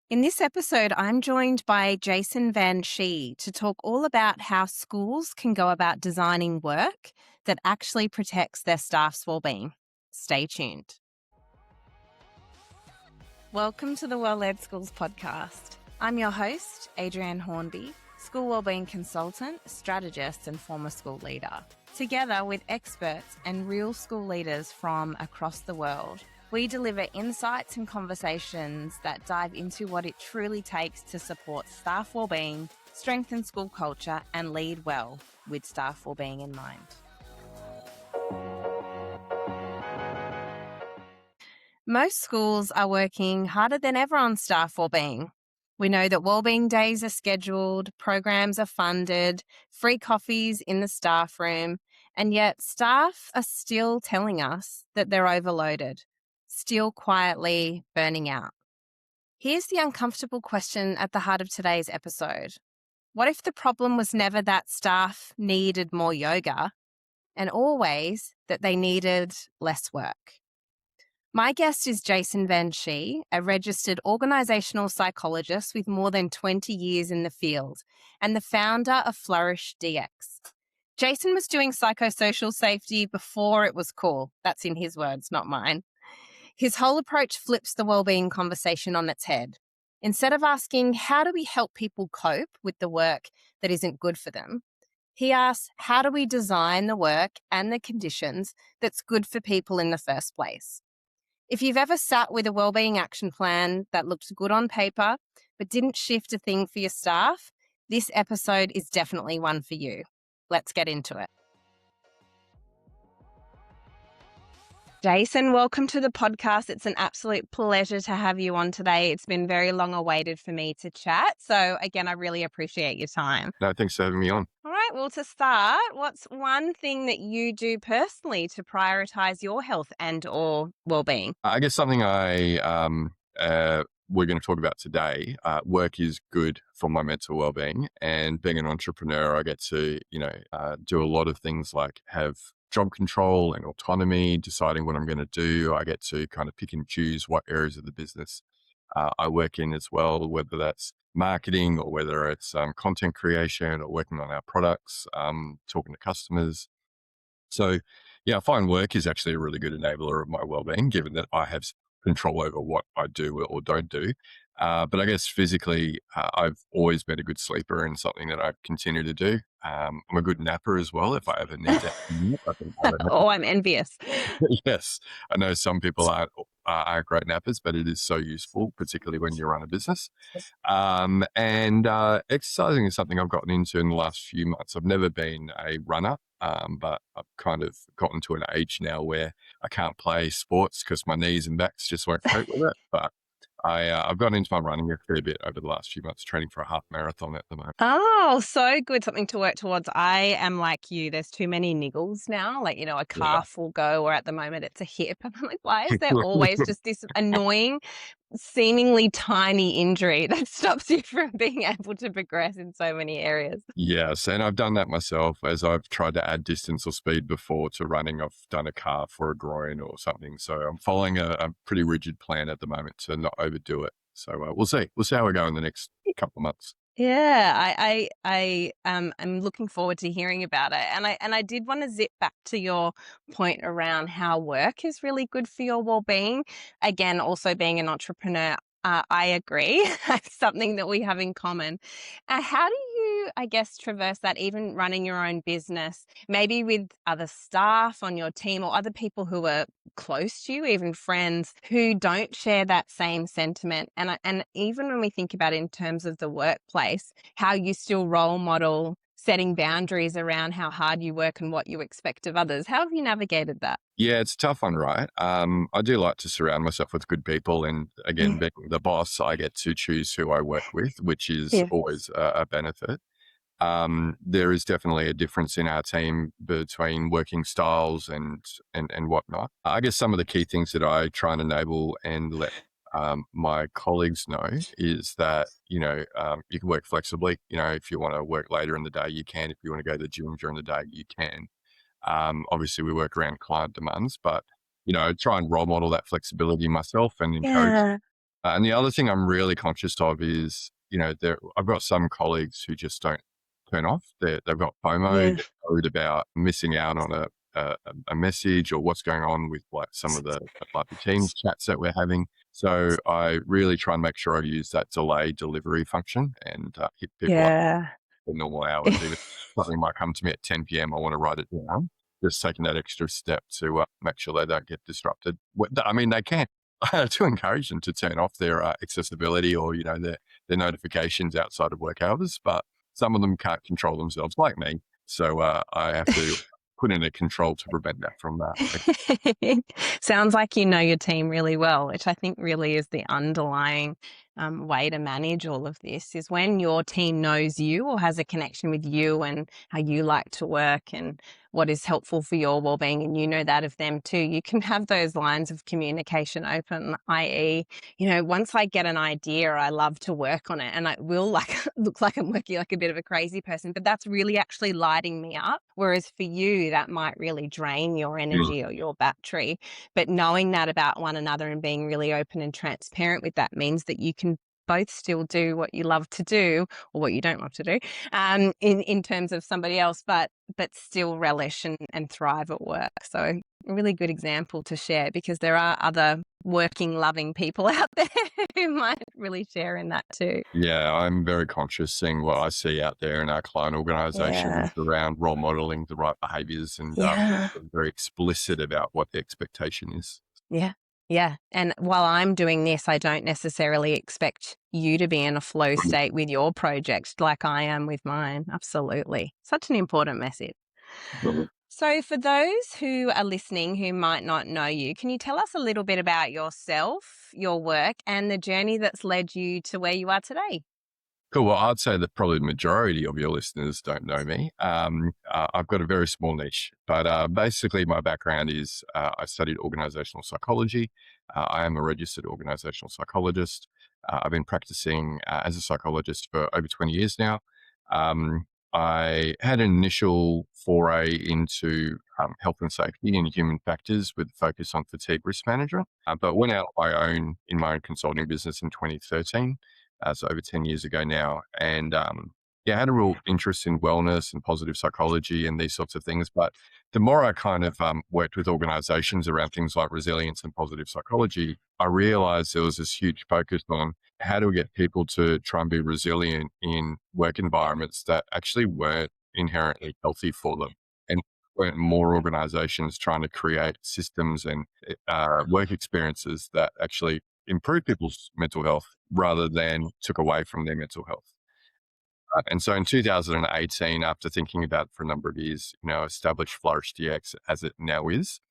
In this episode, I'm joined by Jason van Schie to talk all about how schools can go about designing work that actually protects their staff's wellbeing. Stay tuned. Welcome to the Well-Led Schools podcast. I'm your host, Adrienne Hornby, school wellbeing consultant, strategist, and former school leader. Together with experts and real school leaders from across the world, we deliver insights and conversations that dive into what it truly takes to support staff wellbeing, strengthen school culture, and lead well with staff wellbeing in mind. Most schools are working harder than ever on staff wellbeing. We know that wellbeing days are scheduled, programs are funded, free coffees in the staff room, and yet staff are still telling us that they're overloaded, still quietly burning out. Here's the uncomfortable question at the heart of today's episode. What if the problem was never that staff needed more yoga and always that they needed less work? My guest is Jason van Schie, a registered organisational psychologist with more than 20 years in the field and the founder of FlourishDx. Jason was doing psychosocial safety before it was cool. That's in his words, not mine. His whole approach flips the wellbeing conversation on its head. Instead of asking, how do we help people cope with the work that isn't good for them? He asks, how do we design the work and the conditions that's good for people in the first place? If you've ever sat with a wellbeing action plan that looked good on paper but didn't shift a thing for your staff, this episode is definitely one for you. Let's get into it. Jason, welcome to the podcast. It's an absolute pleasure to have you on today. It's been very long awaited for me to chat. So again, I really appreciate your time. No, thanks for having me on. All right. Well, to start, what's one thing that you do personally to prioritize your health and or well-being? I guess something we're going to talk about today, work is good for my mental well-being, and being an entrepreneur, I get to, do a lot of things like have job control and autonomy, deciding what I'm going to do. I get to kind of pick and choose what areas of the business I work in as well, whether that's marketing or whether it's content creation or working on our products, talking to customers. So yeah, I find work is actually a really good enabler of my well-being, given that I have control over what I do or don't do. But I guess physically, I've always been a good sleeper and something that I continue to do. I'm a good napper as well. If I ever need to nap, I think I don't know. Oh, I'm envious. Yes, I know some people aren't great nappers, but it is so useful, particularly when you run a business. And exercising is something I've gotten into in the last few months. I've never been a runner, but I've kind of gotten to an age now where I can't play sports because my knees and backs just won't cope with it. But I've gotten into my running a fair bit over the last few months, training for a half marathon at the moment. Oh, so good. Something to work towards. I am like you. There's too many niggles now. Like, a calf will go, or at the moment it's a hip. I'm like, why is there always just this annoying, seemingly tiny injury that stops you from being able to progress in so many areas? Yes, and I've done that myself as I've tried to add distance or speed before to running. I've done a calf or a groin or something. So I'm following a pretty rigid plan at the moment to not overdo it. So we'll see. We'll see how we go in the next couple of months. Yeah, I'm looking forward to hearing about it. And I did want to zip back to your point around how work is really good for your well-being. Again, also being an entrepreneur, I agree. It's something that we have in common. How do you, I guess, traverse that, even running your own business, maybe with other staff on your team or other people who are close to you, even friends who don't share that same sentiment? And even when we think about it in terms of the workplace, how you still role model setting boundaries around how hard you work and what you expect of others. How have you navigated that? Yeah, it's a tough one, right? I do like to surround myself with good people. And again, being the boss, I get to choose who I work with, which is always a benefit. There is definitely a difference in our team between working styles and whatnot. I guess some of the key things that I try and enable and let my colleagues know is that, you can work flexibly. If you want to work later in the day, you can. If you want to go to the gym during the day, you can. Obviously, we work around client demands, but, try and role model that flexibility myself and encourage And the other thing I'm really conscious of is, I've got some colleagues who just don't turn off. They've got FOMO. Yeah. They're worried about missing out on a message or what's going on with like some of the like the Teams chats that we're having. So I really try and make sure I use that delay delivery function and hit people up Yeah. for normal hours. Even if something might come to me at 10 p.m., I want to write it down. Just taking that extra step to make sure they don't get disrupted. I mean, they can. To encourage them to turn off their accessibility or their notifications outside of work hours, but some of them can't control themselves, like me. So I have to put in a control to prevent that from Sounds like you know your team really well, which I think really is the underlying way to manage all of this, is when your team knows you or has a connection with you and how you like to work and what is helpful for your well-being, and you know that of them too. You can have those lines of communication open, i.e., once I get an idea, I love to work on it, and I will look like I'm working like a bit of a crazy person, but that's really actually lighting me up. Whereas for you, that might really drain your energy or your battery. But knowing that about one another and being really open and transparent with that means that you can both still do what you love to do or what you don't love to do in terms of somebody else, but still relish and thrive at work. So a really good example to share, because there are other working, loving people out there who might really share in that too. Yeah, I'm very conscious seeing what I see out there in our client organizations Yeah. around role modeling the right behaviors and Yeah. being very explicit about what the expectation is. Yeah. Yeah. And while I'm doing this, I don't necessarily expect you to be in a flow state with your project like I am with mine. Absolutely. Such an important message. So, for those who are listening who might not know you, can you tell us a little bit about yourself, your work, and the journey that's led you to where you are today? Cool. Well, I'd say that probably the majority of your listeners don't know me. I've got a very small niche, but basically my background is I studied organisational psychology. I am a registered organisational psychologist. I've been practicing as a psychologist for over 20 years now. I had an initial foray into health and safety and human factors with focus on fatigue risk management, but went out on my own in my own consulting business in 2013. So over 10 years ago now. And yeah, I had a real interest in wellness and positive psychology and these sorts of things. But the more I kind of worked with organizations around things like resilience and positive psychology, I realized there was this huge focus on how do we get people to try and be resilient in work environments that actually weren't inherently healthy for them. And weren't more organizations trying to create systems and work experiences that actually improve people's mental health rather than took away from their mental health. And so in 2018, after thinking about it for a number of years, established FlourishDx as it now is,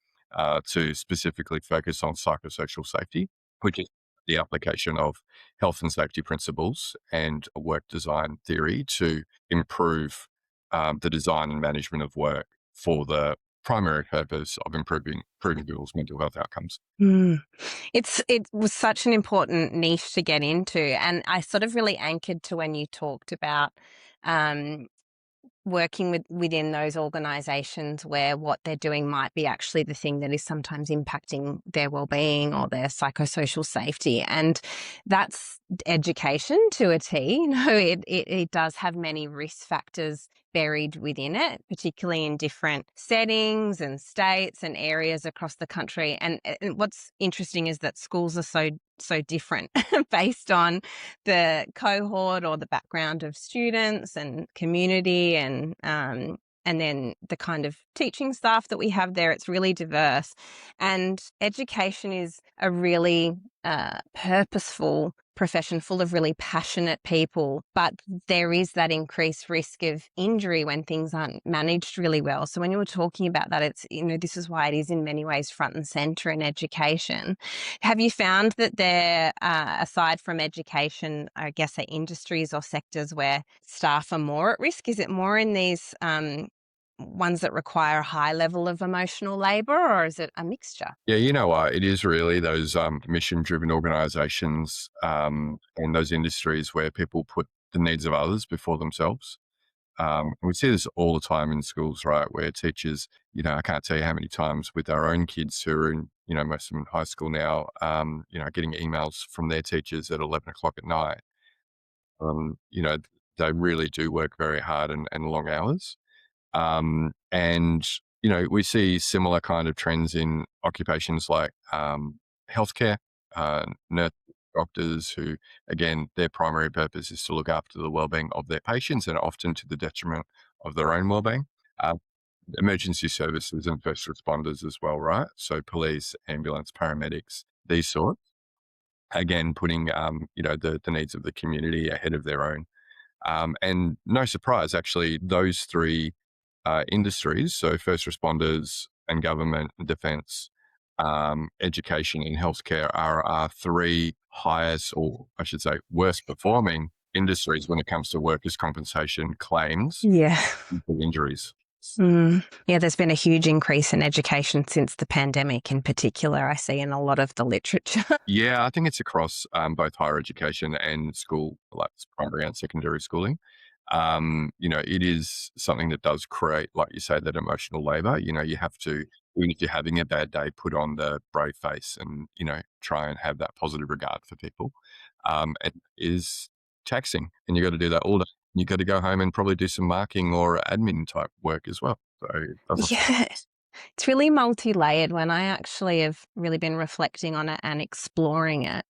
to specifically focus on psychosocial safety, which is the application of health and safety principles and work design theory to improve the design and management of work for the primary purpose of improving people's mental health outcomes. Mm. It was such an important niche to get into, and I sort of really anchored to when you talked about um, working within those organizations where what they're doing might be actually the thing that is sometimes impacting their well-being or their psychosocial safety. And that's education to a T. It does have many risk factors buried within it, particularly in different settings and states and areas across the country. And what's interesting is that schools are so different based on the cohort or the background of students and community and then the kind of teaching staff that we have there. It's really diverse, and education is a really purposeful profession full of really passionate people, but there is that increased risk of injury when things aren't managed really well. So when you were talking about that, it's, this is why it is in many ways front and center in education. Have you found that there, aside from education, I guess, are industries or sectors where staff are more at risk? Is it more in these ones that require a high level of emotional labor, or is it a mixture? Yeah, you know what? It is really those mission-driven organizations and those industries where people put the needs of others before themselves. we see this all the time in schools, right? Where teachers, I can't tell you how many times with our own kids who are in, most of them in high school now, getting emails from their teachers at 11 o'clock at night. Um, you know, they really do work very hard and long hours. And, we see similar kind of trends in occupations like healthcare, nurse doctors who, again, their primary purpose is to look after the well-being of their patients and often to the detriment of their own well-being. Uh, Emergency services and first responders as well, right? So police, ambulance, paramedics, these sorts. Again, putting, the needs of the community ahead of their own. And no surprise, actually, those three industries, so first responders and government and defence, education and healthcare are our three highest, or I should say, worst performing industries when it comes to workers' compensation claims Yeah. for injuries. Yeah, there's been a huge increase in education since the pandemic in particular, I see in a lot of the literature. Yeah, I think it's across both higher education and school, like primary and secondary schooling. It is something that does create, like you say, that emotional labor. You have to, even if you're having a bad day, put on the brave face and, try and have that positive regard for people. It is taxing and you got to do that all day. You got to go home and probably do some marking or admin type work as well. So it doesn't. Yeah. It's really multi-layered. When I actually have really been reflecting on it and exploring it,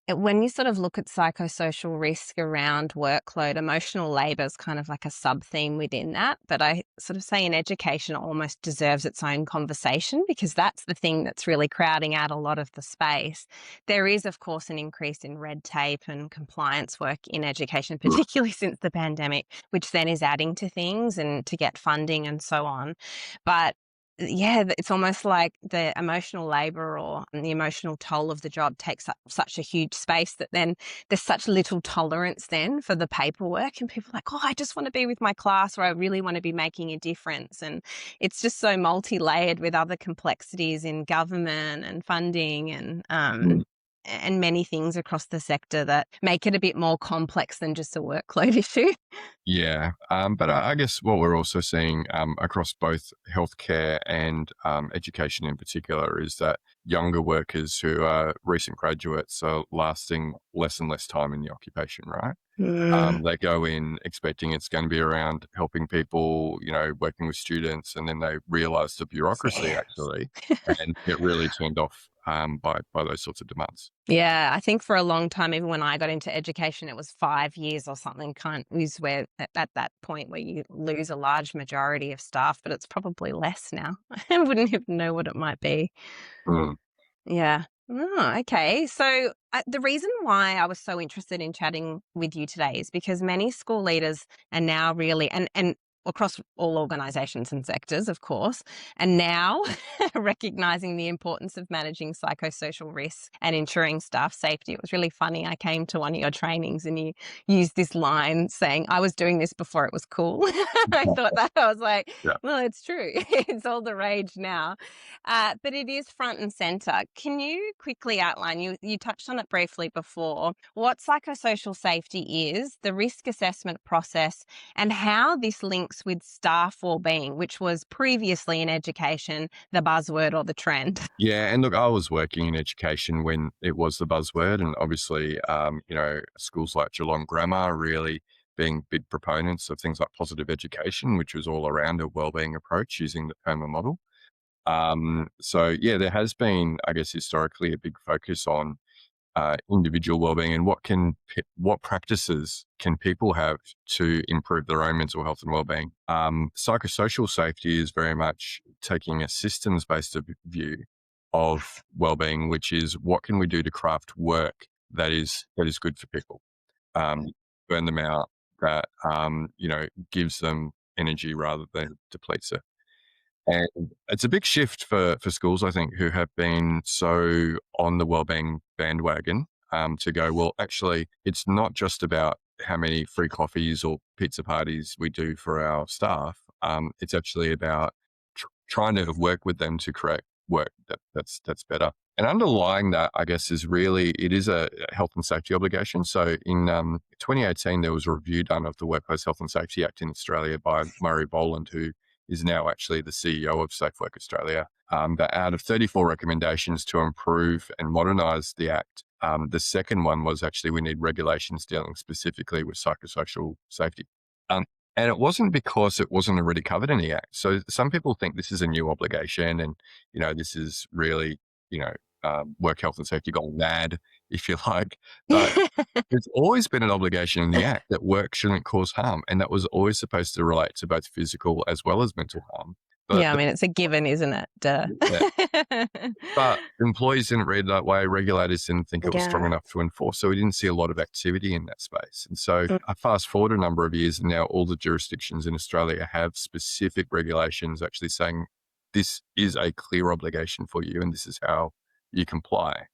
when you sort of look at psychosocial risk around workload, emotional labor is kind of like a sub-theme within that. But I sort of say in education, it almost deserves its own conversation because that's the thing that's really crowding out a lot of the space. There is, of course, an increase in red tape and compliance work in education, particularly since the pandemic, which then is adding to things and to get funding and so on. But yeah, it's almost like the emotional labor or the emotional toll of the job takes up such a huge space that then there's such little tolerance then for the paperwork, and people are like, oh, I just want to be with my class, or I really want to be making a difference. And it's just so multi-layered with other complexities in government and funding and many things across the sector that make it a bit more complex than just a workload issue. Yeah, but I guess what we're also seeing across both healthcare and education in particular is that younger workers who are recent graduates are lasting less and less time in the occupation, right? They go in expecting it's going to be around helping people, working with students, and then they realize the bureaucracy Yeah. actually and get really turned off by those sorts of demands. Yeah, I think for a long time, even when I got into education, it was 5 years or something kind is where at that point where you lose a large majority of staff, but it's probably less now. I wouldn't even know what it might be. Mm. Yeah. Oh, okay. So the reason why I was so interested in chatting with you today is because many school leaders are now really, and across all organisations and sectors, of course, and now recognising the importance of managing psychosocial risks and ensuring staff safety. It was really funny. I came to one of your trainings and you used this line saying, I was doing this before it was cool. I thought that, I was like, Yeah. well, it's true. It's all the rage now. But it is front and center. Can you quickly outline, you touched on it briefly before, what psychosocial safety is, the risk assessment process, and how this links with staff wellbeing, which was previously in education the buzzword or the trend? Yeah, and look, I was working in education when it was the buzzword, and obviously, schools like Geelong Grammar are really being big proponents of things like positive education, which was all around a wellbeing approach using the PERMA model. So yeah, there has been, I guess, historically a big focus on individual wellbeing and what practices can people have to improve their own mental health and wellbeing. Psychosocial safety is very much taking a systems-based view of wellbeing, which is what can we do to craft work that is good for people, burn them out, that gives them energy rather than depletes it. And it's a big shift for schools, I think, who have been so on the wellbeing bandwagon to go, well, actually, it's not just about how many free coffees or pizza parties we do for our staff. It's actually about trying to work with them to create work that's better. And underlying that, I guess, it is a health and safety obligation. So in 2018, there was a review done of the Workplace Health and Safety Act in Australia by Murray Boland, who is now actually the CEO of Safe Work Australia. That out of 34 recommendations to improve and modernise the Act, the second one was actually we need regulations dealing specifically with psychosocial safety. And it wasn't because it wasn't already covered in the Act. So some people think this is a new obligation and, this is really, work health and safety gone mad, if you like. But there's always been an obligation in the Act that work shouldn't cause harm. And that was always supposed to relate to both physical as well as mental harm. But Yeah, I mean, it's a given, isn't it? Duh. yeah. But employees didn't read it that way. Regulators didn't think it was strong Yeah. enough to enforce. So we didn't see a lot of activity in that space. And so I fast forward a number of years and now all the jurisdictions in Australia have specific regulations actually saying this is a clear obligation for you and this is how you comply.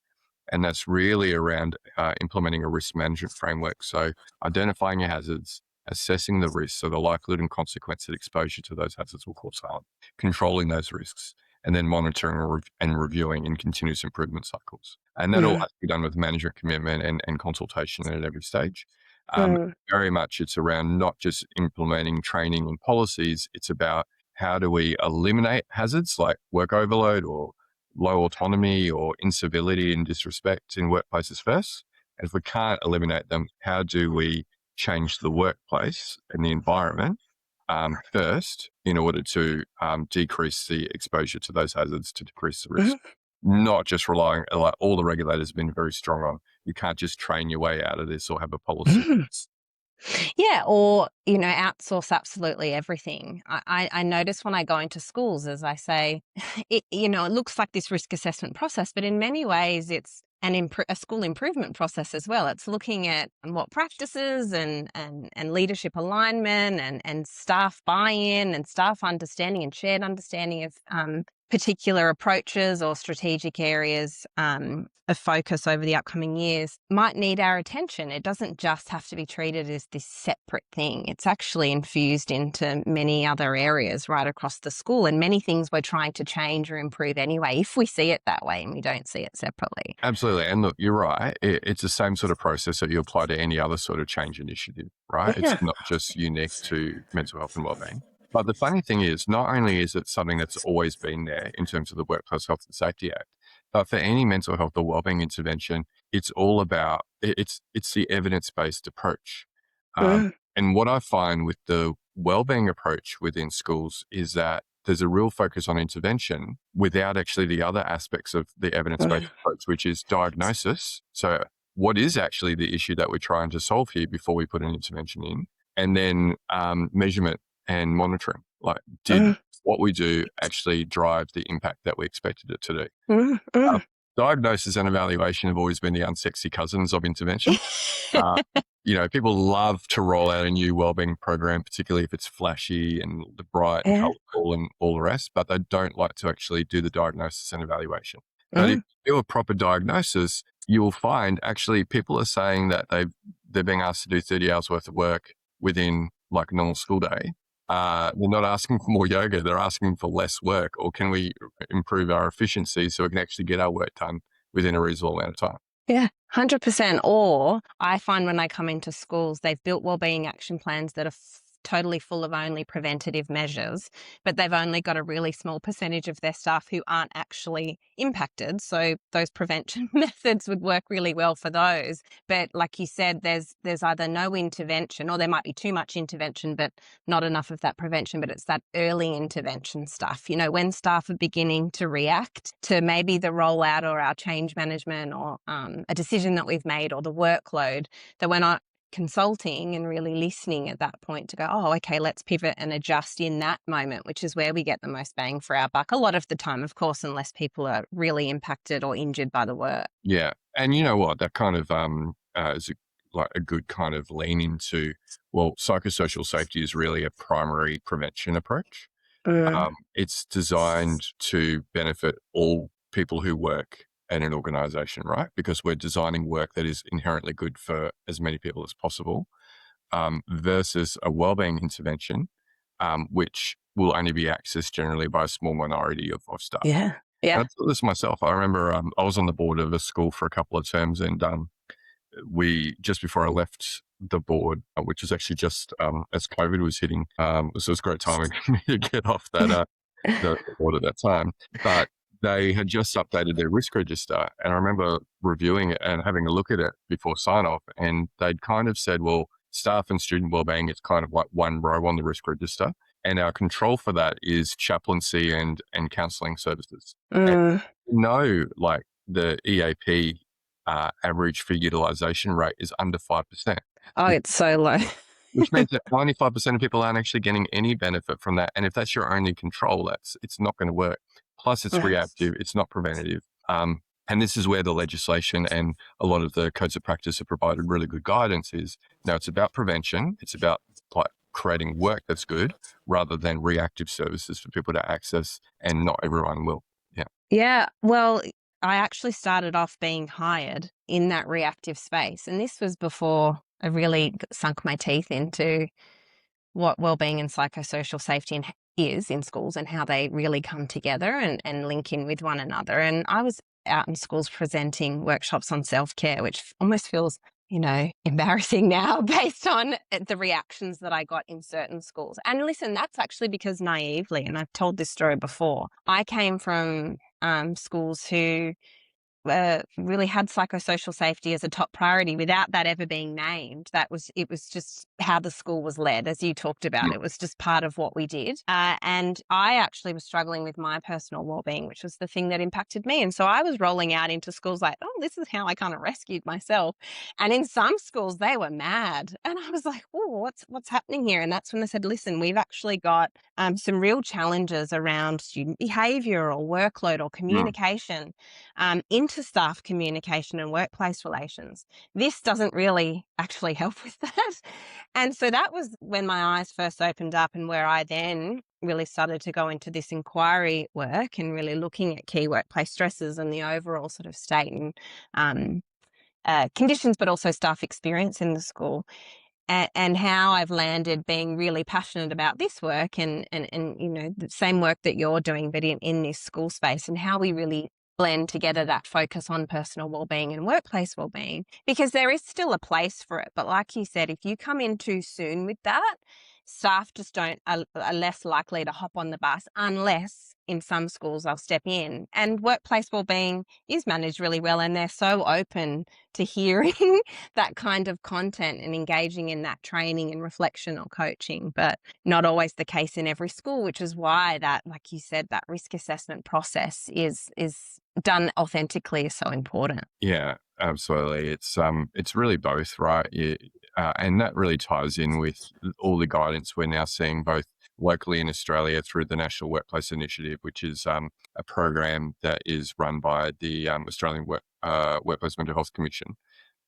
And that's really around implementing a risk management framework. So identifying your hazards, assessing the risks, so the likelihood and consequence that exposure to those hazards will cause harm, controlling those risks, and then monitoring and reviewing in continuous improvement cycles. And that all has to be done with management commitment and consultation at every stage. Very much it's around not just implementing training and policies, it's about how do we eliminate hazards like work overload or low autonomy or incivility and disrespect in workplaces first. And if we can't eliminate them, how do we change the workplace and the environment first in order to decrease the exposure to those hazards, to decrease the risk? Not just relying, like all the regulators have been very strong on, you can't just train your way out of this or have a policy. Yeah, or, outsource absolutely everything. I notice when I go into schools, as I say, it looks like this risk assessment process, but in many ways it's a school improvement process as well. It's looking at what practices and leadership alignment and staff buy-in and staff understanding and shared understanding of particular approaches or strategic areas of focus over the upcoming years might need our attention. It doesn't just have to be treated as this separate thing. It's actually infused into many other areas right across the school and many things we're trying to change or improve anyway, if we see it that way and we don't see it separately. Absolutely. And look, you're right. It's the same sort of process that you apply to any other sort of change initiative, right? Yeah. It's not just unique to mental health and wellbeing. But the funny thing is, not only is it something that's always been there in terms of the Workplace Health and Safety Act, but for any mental health or wellbeing intervention, it's all about, it's the evidence-based approach. And what I find with the wellbeing approach within schools is that there's a real focus on intervention without actually the other aspects of the evidence-based approach, which is diagnosis. So what is actually the issue that we're trying to solve here before we put an intervention in? And then measurement and monitoring. Like, did what we do actually drive the impact that we expected it to do? Diagnosis and evaluation have always been the unsexy cousins of intervention. People love to roll out a new wellbeing program, particularly if it's flashy and bright and colourful and all the rest, but they don't like to actually do the diagnosis and evaluation. But if you do a proper diagnosis, you'll find actually people are saying that they're being asked to do 30 hours worth of work within like a normal school day. They're not asking for more yoga, they're asking for less work, or can we improve our efficiency so we can actually get our work done within a reasonable amount of time? Yeah, 100%. Or I find when I come into schools, they've built wellbeing action plans that are totally full of only preventative measures, but they've only got a really small percentage of their staff who aren't actually impacted. So those prevention methods would work really well for those. But like you said, there's either no intervention or there might be too much intervention, but not enough of that prevention. But it's that early intervention stuff, when staff are beginning to react to maybe the rollout or our change management or a decision that we've made or the workload, that we're not consulting and really listening at that point to go, oh, okay, let's pivot and adjust in that moment, which is where we get the most bang for our buck. A lot of the time, of course, unless people are really impacted or injured by the work. Yeah. And you know what? That kind of is a good kind of lean into, well, psychosocial safety is really a primary prevention approach. It's designed to benefit all people who work in an organization, right? Because we're designing work that is inherently good for as many people as possible, versus a wellbeing intervention, which will only be accessed generally by a small minority of staff. Yeah. Yeah. I thought this myself. I remember I was on the board of a school for a couple of terms, and we just before I left the board, which was actually just as COVID was hitting, so it was great timing for me to get off that the board at that time. But they had just updated their risk register, and I remember reviewing it and having a look at it before sign off, and they'd kind of said, well, staff and student wellbeing, it's kind of like one row on the risk register. And our control for that is chaplaincy and counselling services. And no, like the EAP average for utilisation rate is under 5%, Oh, it's so low. which means that 95% of people aren't actually getting any benefit from that. And if that's your only control, it's not going to work. Plus, it's reactive, it's not preventative. And this is where the legislation and a lot of the codes of practice have provided really good guidance is, now it's about prevention. It's about like creating work that's good rather than reactive services for people to access, and not everyone will. Yeah. Yeah. Well, I actually started off being hired in that reactive space. And this was before I really sunk my teeth into what wellbeing and psychosocial safety is in schools and how they really come together and link in with one another. And I was out in schools presenting workshops on self-care, which almost feels, embarrassing now based on the reactions that I got in certain schools. And listen, that's actually because naively, and I've told this story before, I came from schools who really had psychosocial safety as a top priority without that ever being named. It was just how the school was led, as you talked about. It was just part of what we did. And I actually was struggling with my personal wellbeing, which was the thing that impacted me. And so I was rolling out into schools like, oh, this is how I kind of rescued myself. And in some schools, they were mad. And I was like, oh, what's happening here? And that's when they said, listen, we've actually got some real challenges around student behavior or workload or communication, inter-staff communication and workplace relations. This doesn't really actually help with that. And so that was when my eyes first opened up, and where I then really started to go into this inquiry work and really looking at key workplace stresses and the overall sort of state and conditions, but also staff experience in the school. And how I've landed being really passionate about this work and the same work that you're doing, but in this school space, and how we really blend together that focus on personal wellbeing and workplace wellbeing, because there is still a place for it. But like you said, if you come in too soon with that, staff just are less likely to hop on the bus, unless in some schools they'll step in. And workplace wellbeing is managed really well, and they're so open to hearing that kind of content and engaging in that training and reflection or coaching, but not always the case in every school, which is why that, like you said, that risk assessment process is done authentically is so important. Yeah, absolutely. It's really both, right? And that really ties in with all the guidance we're now seeing both locally in Australia through the National Workplace Initiative, which is a program that is run by the Australian Workplace Mental Health Commission.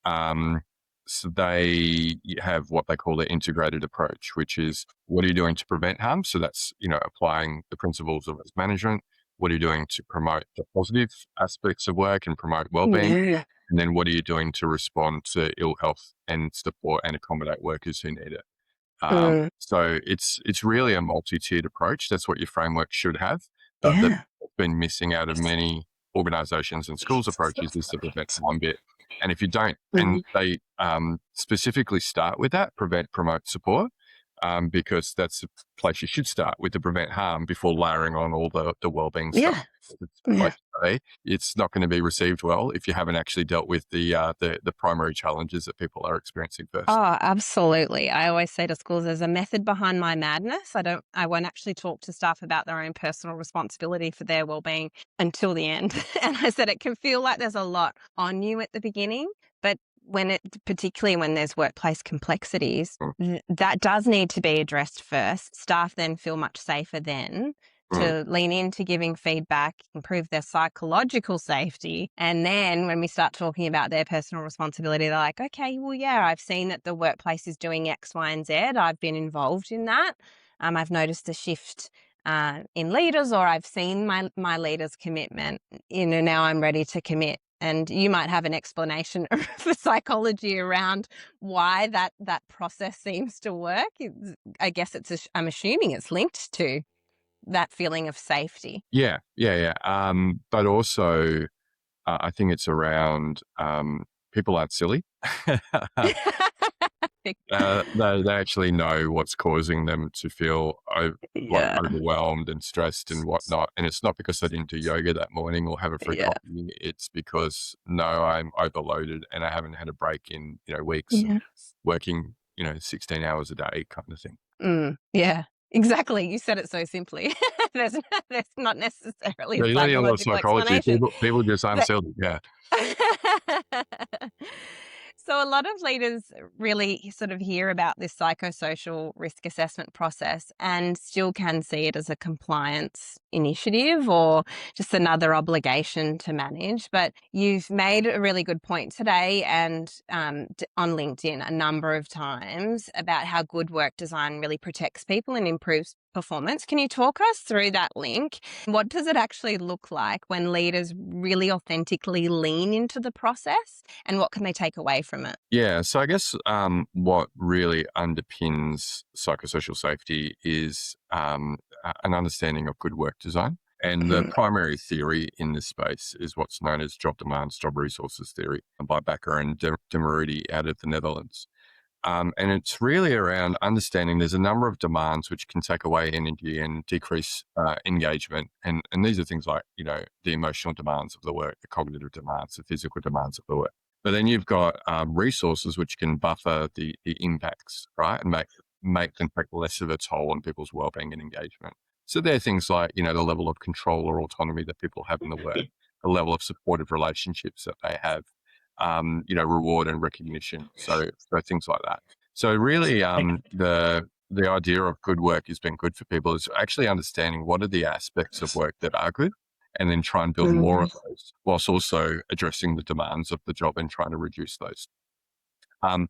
So they have what they call the integrated approach, which is, what are you doing to prevent harm? So that's, applying the principles of risk management. What are you doing to promote the positive aspects of work and promote wellbeing? Yeah. And then what are you doing to respond to ill health and support and accommodate workers who need it? So it's really a multi-tiered approach. That's what your framework should have. But that's been missing out of many organisations and schools' approaches is the prevent harm bit. And if you don't, and they specifically start with that, prevent, promote, support, because that's the place you should start, with the prevent harm before layering on all the wellbeing stuff. Like say, it's not going to be received well if you haven't actually dealt with the primary challenges that people are experiencing first. Oh, absolutely. I always say to schools, there's a method behind my madness. I won't actually talk to staff about their own personal responsibility for their wellbeing until the end. And I said, it can feel like there's a lot on you at the beginning, but particularly when there's workplace complexities, that does need to be addressed first. Staff then feel much safer then to lean into giving feedback, improve their psychological safety. And then when we start talking about their personal responsibility, they're like, okay, well, yeah, I've seen that the workplace is doing X, Y, and Z. I've been involved in that. I've noticed a shift in leaders, or I've seen my leader's commitment. Now I'm ready to commit. And you might have an explanation for psychology around why that process seems to work. I guess I'm assuming it's linked to that feeling of safety. Yeah. But also, I think it's around people aren't silly. They actually know what's causing them to feel Yeah. overwhelmed and stressed and whatnot. And it's not because I didn't do yoga that morning or have a free Yeah. coffee. It's because, no, I'm overloaded and I haven't had a break in, weeks, Yeah. working, 16 hours a day kind of thing. Yeah. Exactly. You said it so simply. there's there's not necessarily a No, you don't need a lot of psychological psychology. explanation. People just aren't But silly. Yeah. so a lot of leaders really sort of hear about this psychosocial risk assessment process and still can see it as a compliance initiative or just another obligation to manage. But you've made a really good point today and on LinkedIn a number of times about how good work design really protects people and improves performance. Can you talk us through that link? What does it actually look like when leaders really authentically lean into the process, and what can they take away from it? Yeah. So I guess what really underpins psychosocial safety is an understanding of good work design. And the Mhm. primary theory in this space is what's known as job demands, job resources theory by Bakker and De Maruti out of the Netherlands. And it's really around understanding there's a number of demands which can take away energy and decrease engagement. And these are things like, the emotional demands of the work, the cognitive demands, the physical demands of the work. But then you've got resources which can buffer the impacts, right? And make them take less of a toll on people's well-being and engagement. So they're things like, the level of control or autonomy that people have in the work, the level of supportive relationships that they have, reward and recognition. So things like that. So really, the idea of good work has been good for people is actually understanding what are the aspects of work that are good, and then try and build more of those, whilst also addressing the demands of the job and trying to reduce those. Um,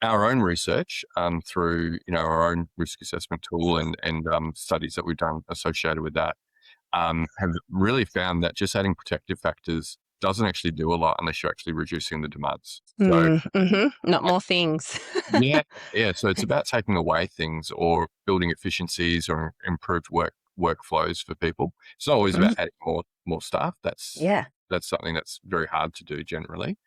our own research through our own risk assessment tool and studies that we've done associated with that have really found that just adding protective factors doesn't actually do a lot unless you're actually reducing the demands. So Not more things. yeah, yeah. So it's about taking away things or building efficiencies or improved workflows for people. It's not always about Mhm. adding more staff. Yeah. That's something that's very hard to do generally.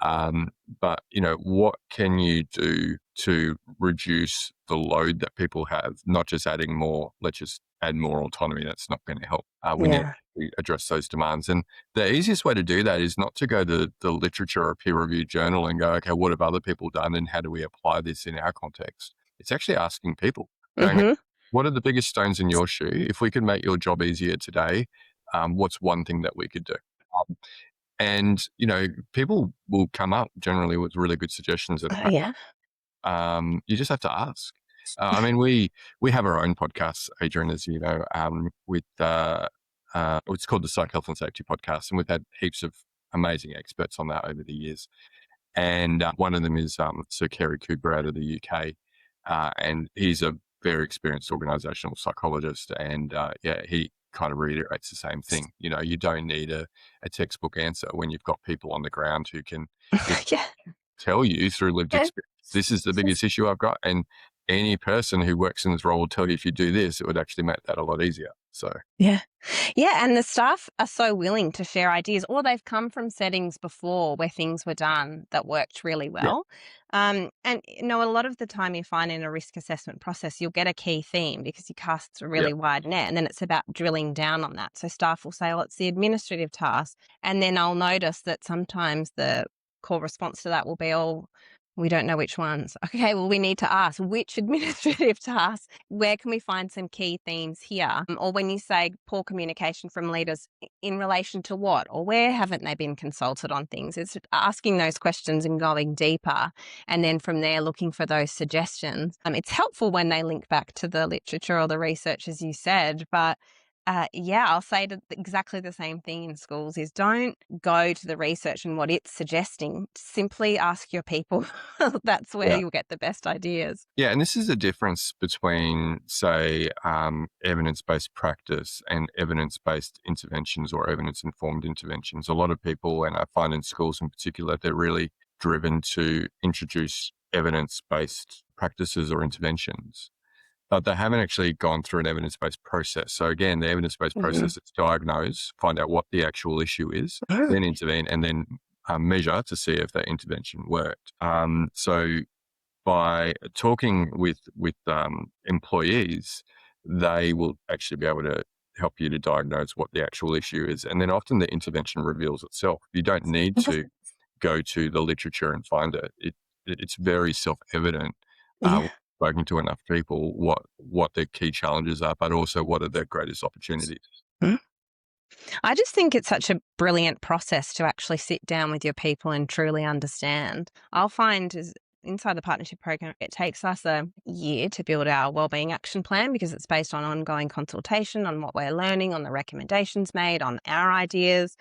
Um, but what can you do to reduce the load that people have? Not just adding more. Let's just add more autonomy. That's not going to help. We need Yeah. to address those demands. And the easiest way to do that is not to go to the literature or peer-reviewed journal and go, okay, what have other people done and how do we apply this in our context? It's actually asking people, going, Mhm. what are the biggest stones in your shoe? If we could make your job easier today, what's one thing that we could do? Um, and, people will come up generally with really good suggestions. Yeah. You just have to ask. I mean, we have our own podcast, Adrian, as you know, with it's called the Psych Health and Safety Podcast, and we've had heaps of amazing experts on that over the years. And one of them is Sir Kerry Cooper out of the UK, and he's a very experienced organisational psychologist. And he kind of reiterates the same thing. You don't need a textbook answer when you've got people on the ground who can Yeah. tell you through lived Yeah. experience, this is the biggest issue I've got. And any person who works in this role will tell you if you do this, it would actually make that a lot easier. So Yeah. Yeah, and the staff are so willing to share ideas, or they've come from settings before where things were done that worked really yeah, well. And a lot of the time you find in a risk assessment process, you'll get a key theme because you cast a yeah, really wide net, and then it's about drilling down on that. So staff will say, "Oh, it's the administrative task," and then I'll notice that sometimes the core response to that will be, "Oh, we don't know which ones." Okay, well, we need to ask which administrative tasks, where can we find some key themes here? Or when you say poor communication from leaders in relation to what, or where haven't they been consulted on things? It's asking those questions and going deeper. And then from there, looking for those suggestions. It's helpful when they link back to the literature or the research, as you said, but I'll say exactly the same thing in schools is don't go to the research and what it's suggesting. Simply ask your people. That's where yeah. you'll get the best ideas. Yeah, and this is the difference between, say, evidence-based practice and evidence-based interventions or evidence-informed interventions. A lot of people, and I find in schools in particular, they're really driven to introduce evidence-based practices or interventions. but they haven't actually gone through an evidence-based process. So again, the evidence-based Mm. process is diagnose, find out what the actual issue is, then intervene, and then measure to see if that intervention worked. So by talking with employees, they will actually be able to help you to diagnose what the actual issue is, and then often the intervention reveals itself. You don't need to go to the literature and find it. It's very self-evident. Yeah. Spoken to enough people, what their key challenges are, but also what are their greatest opportunities. Mm. I just think it's such a brilliant process to actually sit down with your people and truly understand. I'll find is inside the partnership program, it takes us a year to build our wellbeing action plan because it's based on ongoing consultation on what we're learning, on the recommendations made, on our ideas.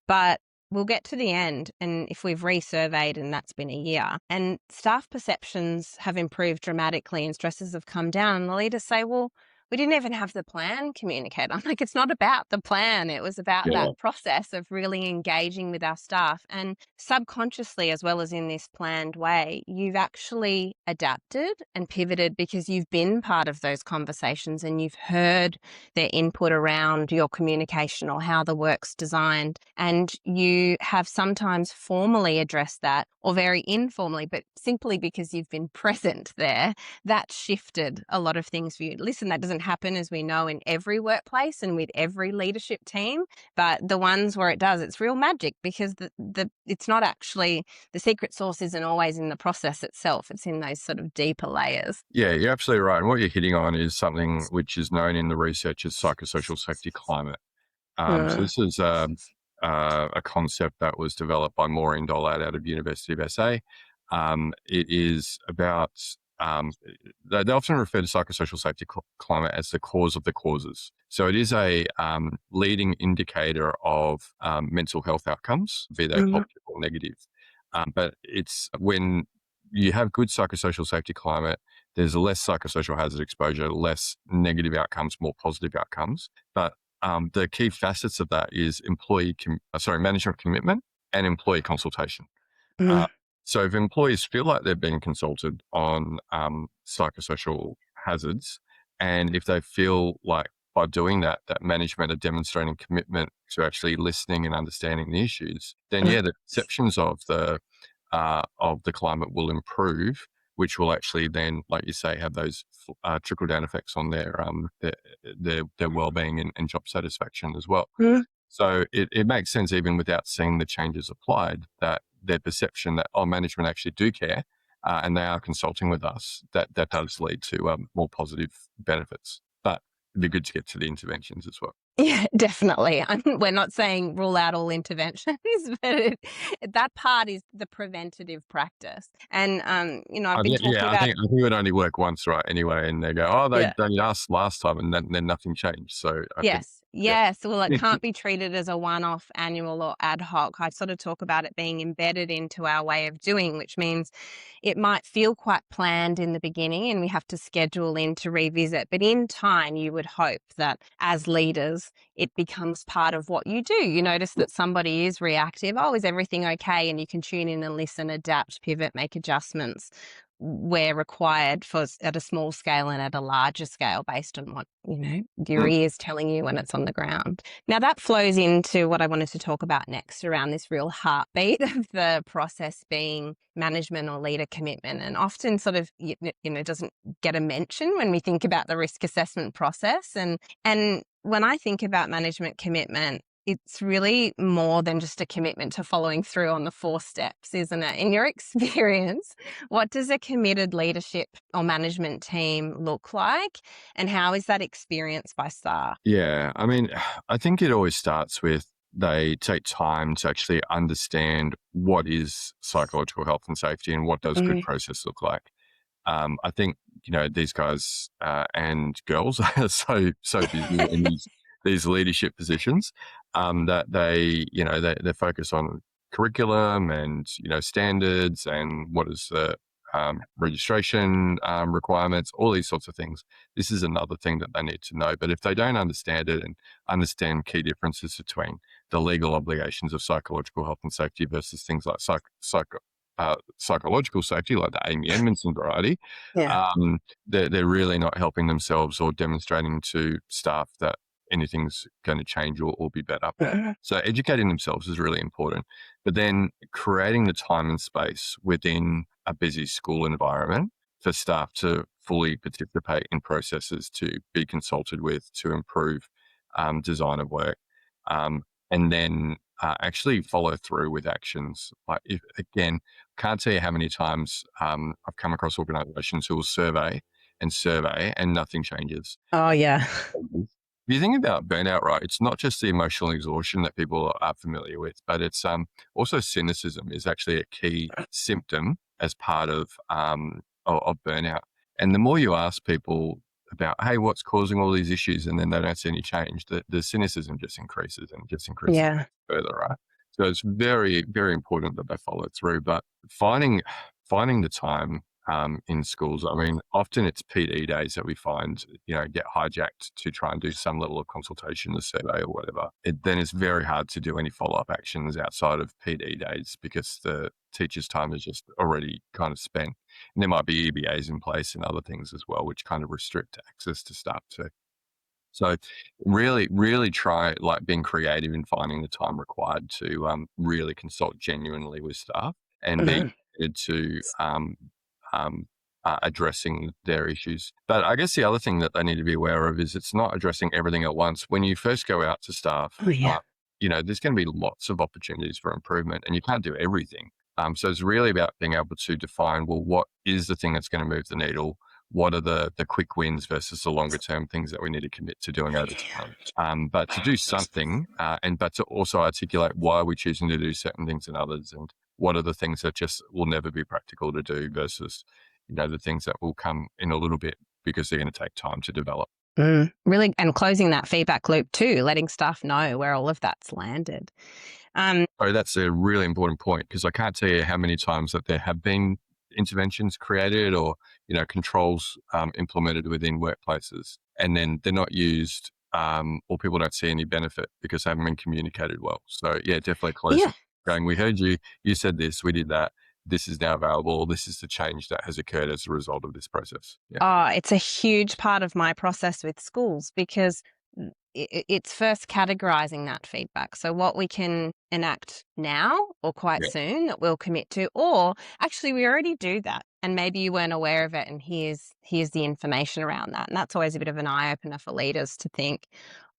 But we'll get to the end, and if we've resurveyed and that's been a year, and staff perceptions have improved dramatically and stresses have come down, and the leaders say, well, we didn't even have the plan communicated. I'm like, it's not about the plan. It was about Yeah. that process of really engaging with our staff. And subconsciously, as well as in this planned way, you've actually adapted and pivoted because you've been part of those conversations and you've heard their input around your communication or how the work's designed. And you have sometimes formally addressed that or very informally, but simply because you've been present there, that shifted a lot of things for you. Listen, that doesn't happen, as we know, in every workplace and with every leadership team, but the ones where it does, it's real magic because it's not actually, the secret sauce isn't always in the process itself. It's in those sort of deeper layers. Yeah, you're absolutely right. And what you're hitting on is something which is known in the research as psychosocial safety climate. So Mm. this is a concept that was developed by Maureen Dollard out of University of SA. It is about, they often refer to psychosocial safety climate as the cause of the causes. So it is a leading indicator of mental health outcomes, be they Mm. positive or negative. But it's when you have good psychosocial safety climate, there's less psychosocial hazard exposure, less negative outcomes, more positive outcomes. But the key facets of that is management commitment and employee consultation. Uh, Mm. so if employees feel like they're being consulted on psychosocial hazards, and if they feel like by doing that, that management are demonstrating commitment to actually listening and understanding the issues, then Mm. yeah, the perceptions of the climate will improve, which will actually then, like you say, have those trickle down effects on their well-being and job satisfaction as well. Mm. So it makes sense, even without seeing the changes applied, that their perception that, management actually do care and they are consulting with us, that does lead to more positive benefits. But it'd be good to get to the interventions as well. Yeah, definitely. We're not saying rule out all interventions, but that part is the preventative practice. And, I've been talking I about, think it would only work once, right? Anyway, and they go, oh, yeah. they asked last time, and then nothing changed. So I think, Yes. yeah, Yes. Well, it can't be treated as a one-off, annual, or ad hoc. I sort of talk about it being embedded into our way of doing, which means it might feel quite planned in the beginning and we have to schedule in to revisit. But in time, you would hope that as leaders, it becomes part of what you do. You notice that somebody is reactive. Oh, is everything okay? And you can tune in and listen, adapt, pivot, make adjustments where required at a small scale and at a larger scale based on what, your mm, ear's telling you when it's on the ground. Now that flows into what I wanted to talk about next around this real heartbeat of the process being management or leader commitment, and often sort of, doesn't get a mention when we think about the risk assessment process. And when I think about management commitment, it's really more than just a commitment to following through on the 4 steps, isn't it? In your experience, what does a committed leadership or management team look like? And how is that experienced by staff? yeah. I mean, I think it always starts with they take time to actually understand what is psychological health and safety and what does good Mm. process look like. I think these guys and girls are so busy in these leadership positions that they focus on curriculum and standards and what is the registration requirements, all these sorts of things. This is another thing that they need to know. But if they don't understand it and understand key differences between the legal obligations of psychological health and safety versus things like psychological safety, like the Amy Edmondson variety, Yeah. they're really not helping themselves or demonstrating to staff that anything's going to change or be better. Mhm. So educating themselves is really important. But then creating the time and space within a busy school environment for staff to fully participate in processes, to be consulted with, to improve design of work, and then actually follow through with actions. Like, if again, can't tell you how many times I've come across organisations who will survey and nothing changes. Oh, yeah. If you think about burnout, right, it's not just the emotional exhaustion that people are familiar with, but it's also cynicism is actually a key symptom as part of burnout. And the more you ask people about, hey, what's causing all these issues, and then they don't see any change, the cynicism just increases and just increases Yeah. further, right? So it's very, very important that they follow through. But finding the time in schools. I mean, often it's PD days that we find, get hijacked to try and do some level of consultation, a survey or whatever. Then it's very hard to do any follow-up actions outside of PD days because the teacher's time is just already kind of spent. And there might be EBAs in place and other things as well, which kind of restrict access to staff too. So really, really try like being creative in finding the time required to really consult genuinely with staff and be Mhm. committed to um, addressing their issues. But I guess the other thing that they need to be aware of is it's not addressing everything at once. When you first go out to staff, Oh, yeah. there's going to be lots of opportunities for improvement and you can't do everything. So it's really about being able to define, well, what is the thing that's going to move the needle? What are the quick wins versus the longer term things that we need to commit to doing over time? But to do something, but to also articulate why we're choosing to do certain things and others, and what are the things that just will never be practical to do versus, the things that will come in a little bit because they're going to take time to develop. Really, and closing that feedback loop too, letting staff know where all of that's landed. Um, So that's a really important point because I can't tell you how many times that there have been interventions created or controls implemented within workplaces, and then they're not used, or people don't see any benefit because they haven't been communicated well. So yeah, definitely yeah. closing. Going, we heard you. You said this. We did that. This is now available. This is the change that has occurred as a result of this process. Yeah. Oh, it's a huge part of my process with schools because it's first categorizing that feedback. So, what we can enact now or quite Yeah. soon that we'll commit to, or actually, we already do that. And maybe you weren't aware of it, and here's the information around that. And that's always a bit of an eye opener for leaders to think,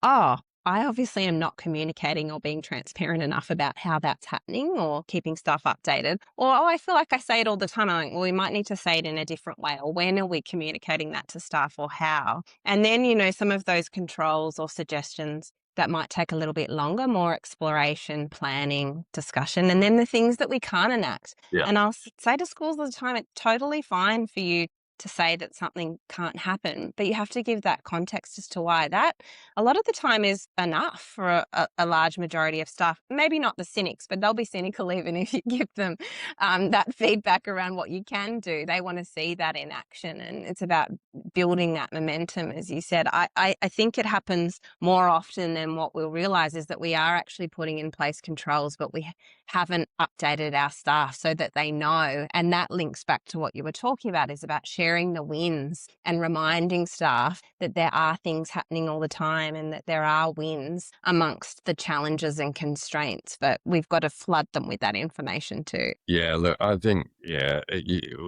oh, I obviously am not communicating or being transparent enough about how that's happening or keeping stuff updated. Or, oh, I feel like I say it all the time. I'm like, well, we might need to say it in a different way. Or when are we communicating that to staff or how? And then, some of those controls or suggestions that might take a little bit longer, more exploration, planning, discussion, and then the things that we can't enact. Yeah. And I'll say to schools all the time, it's totally fine for you to say that something can't happen, but you have to give that context as to why. That a lot of the time is enough for a large majority of staff. Maybe not the cynics, but they'll be cynical even if you give them that feedback around what you can do. They want to see that in action, and it's about building that momentum, as you said. I think it happens more often than what we'll realize is that we are actually putting in place controls, but we haven't updated our staff so that they know. And that links back to what you were talking about, is about sharing the wins and reminding staff that there are things happening all the time and that there are wins amongst the challenges and constraints, but we've got to flood them with that information too. Yeah, look, I think,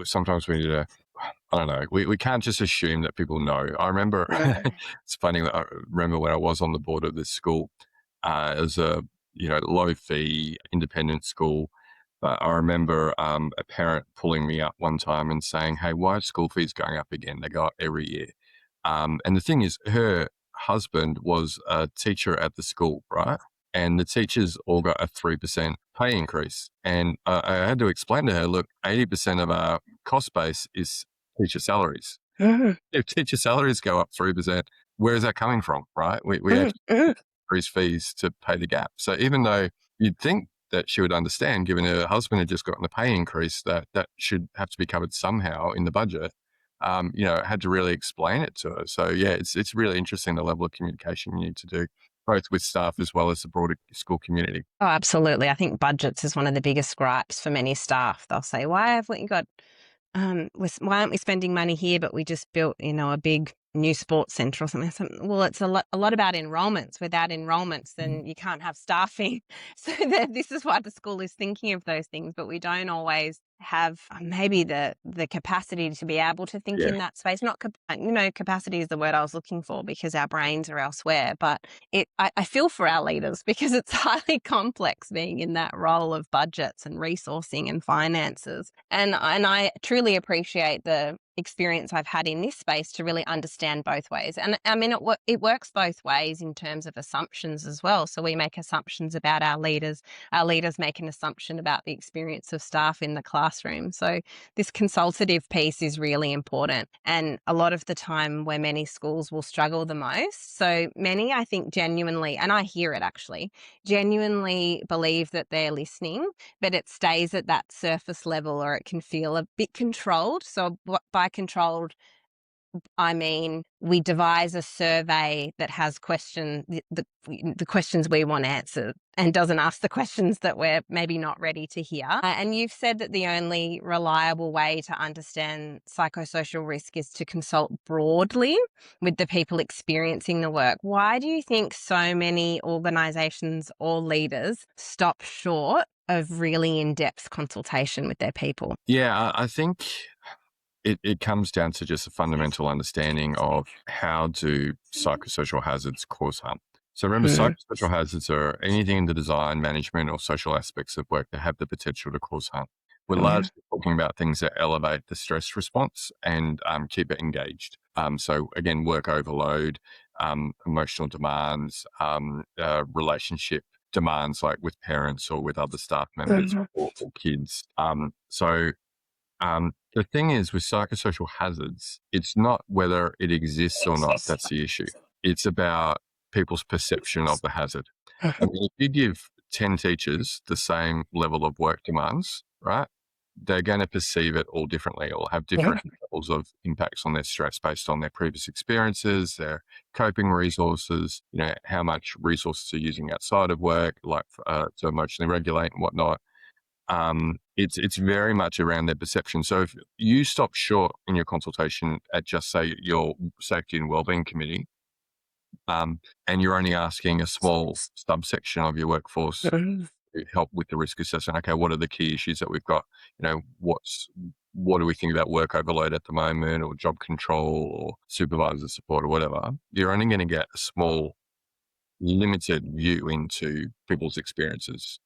sometimes we need to, I don't know, we can't just assume that people know. I remember, it's funny, I remember when I was on the board of this school, it was a, low fee independent school. But I remember a parent pulling me up one time and saying, hey, why are school fees going up again? They go up every year. And the thing is, her husband was a teacher at the school, right? And the teachers all got a 3% pay increase. And I had to explain to her, look, 80% of our cost base is teacher salaries. Mhm, If teacher salaries go up 3%, where is that coming from, right? We mhm, actually mhm. increase fees to pay the gap. So even though you'd think that she would understand, given her husband had just gotten a pay increase, that should have to be covered somehow in the budget, I had to really explain it to her. So yeah, it's really interesting the level of communication you need to do. both with staff as well as the broader school community. Oh, absolutely. I think budgets is one of the biggest gripes for many staff. They'll say, why haven't you got why aren't we spending money here, but we just built, a big new sports centre or something. Well, it's a lot about enrolments. Without enrolments, then you can't have staffing. So this is why the school is thinking of those things, but we don't always have maybe the capacity to be able to think Yeah. in that space. Not, capacity is the word I was looking for, because our brains are elsewhere. But I feel for our leaders, because it's highly complex being in that role of budgets and resourcing and finances. And I truly appreciate the experience I've had in this space to really understand both ways. And I mean, it works both ways in terms of assumptions as well. So we make assumptions about our leaders make an assumption about the experience of staff in the classroom. So this consultative piece is really important, and a lot of the time where many schools will struggle the most. So many, I think, genuinely, and I hear it actually, genuinely believe that they're listening, but it stays at that surface level, or it can feel a bit controlled. So by controlled, I mean, we devise a survey that has the questions we want answered, and doesn't ask the questions that we're maybe not ready to hear. And you've said that the only reliable way to understand psychosocial risk is to consult broadly with the people experiencing the work. Why do you think so many organisations or leaders stop short of really in-depth consultation with their people? Yeah, I think it comes down to just a fundamental understanding of how do psychosocial hazards cause harm. So remember, psychosocial hazards are anything in the design, management, or social aspects of work that have the potential to cause harm. We're largely talking about things that elevate the stress response and keep it engaged. So again, work overload, emotional demands, relationship demands, like with parents or with other staff members or kids. The thing is, with psychosocial hazards, it's not whether it exists or not that's the issue. It's about people's perception of the hazard. I mean, if you give 10 teachers the same level of work demands, right, they're going to perceive it all differently, or have different levels of impacts on their stress based on their previous experiences, their coping resources, how much resources they're using outside of work, like to emotionally regulate and whatnot. It's very much around their perception. So if you stop short in your consultation at just say your safety and wellbeing committee, and you're only asking a small subsection of your workforce to help with the risk assessment. Okay, what are the key issues that we've got? What do we think about work overload at the moment, or job control, or supervisor support, or whatever? You're only going to get a small, limited view into people's experiences.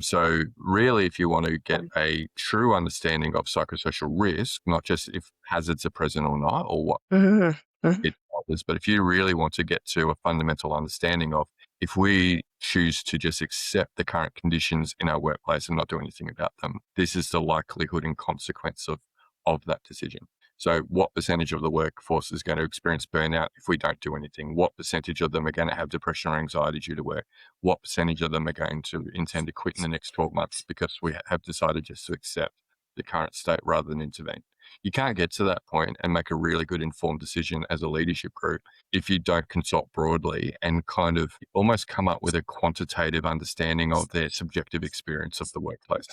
So really, if you want to get a true understanding of psychosocial risk, not just if hazards are present or not, or what it covers, but if you really want to get to a fundamental understanding of, if we choose to just accept the current conditions in our workplace and not do anything about them, this is the likelihood and consequence of that decision. So what percentage of the workforce is going to experience burnout if we don't do anything? What percentage of them are going to have depression or anxiety due to work? What percentage of them are going to intend to quit in the next 12 months because we have decided just to accept the current state rather than intervene? You can't get to that point and make a really good informed decision as a leadership group if you don't consult broadly and kind of almost come up with a quantitative understanding of their subjective experience of the workplace.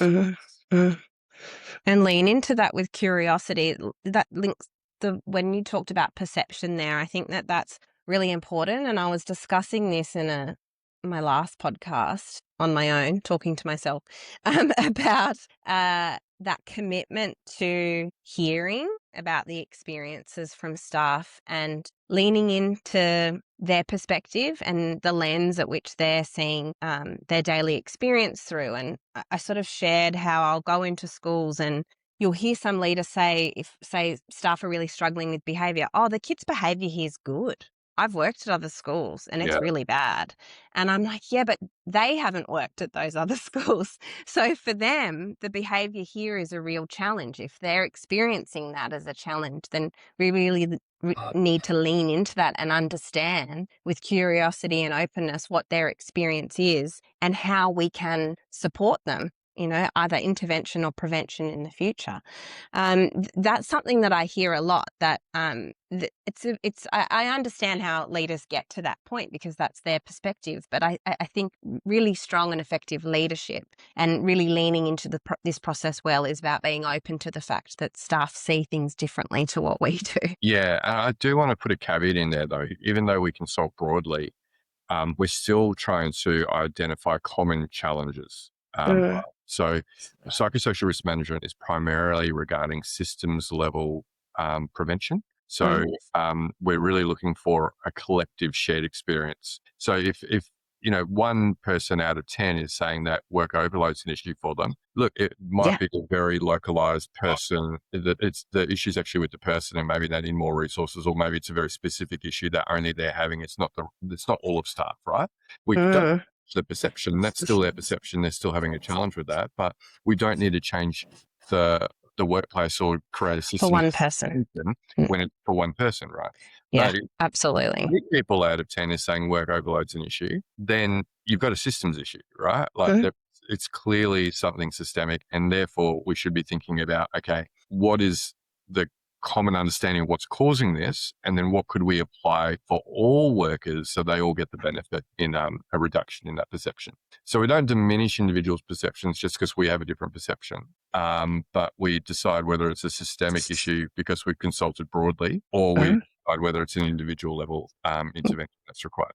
And lean into that with curiosity. That links when you talked about perception there, I think that's really important. And I was discussing this in my last podcast on my own, talking to myself, about that commitment to hearing about the experiences from staff and leaning into their perspective and the lens at which they're seeing their daily experience through. And I sort of shared how I'll go into schools and you'll hear some leader say, if staff are really struggling with behaviour, oh, the kids' behaviour here is good. I've worked at other schools and it's really bad. And I'm like, yeah, but they haven't worked at those other schools. So for them, the behaviour here is a real challenge. If they're experiencing that as a challenge, then we really need to lean into that and understand with curiosity and openness what their experience is and how we can support them either intervention or prevention in the future. That's something that I hear a lot. That I understand how leaders get to that point because that's their perspective. But I think really strong and effective leadership and really leaning into this process well is about being open to the fact that staff see things differently to what we do. Yeah, and I do want to put a caveat in there though. Even though we consult broadly, we're still trying to identify common challenges. Mm, So psychosocial risk management is primarily regarding systems level prevention. So mm, we're really looking for a collective shared experience. So if one person out of 10 is saying that work overload's an issue for them, look, it might yeah. be a very localized person, that it's the issue's actually with the person and maybe they need more resources, or maybe it's a very specific issue that only they're having. It's not all of staff, right? We don't Mm, the perception, that's still their perception. They're still having a challenge with that, but we don't need to change the workplace or create a for system one person. Mm, when it's for one person, right? yeah, But if absolutely. 8 people out of 10 is saying work overload's an issue, then you've got a systems issue, right? Like Mm, it's clearly something systemic, and therefore we should be thinking about, okay, what is the common understanding of what's causing this, and then what could we apply for all workers so they all get the benefit in a reduction in that perception. So we don't diminish individuals' perceptions just because we have a different perception, but we decide whether it's a systemic issue because we've consulted broadly, or we mm. decide whether it's an individual level intervention that's required.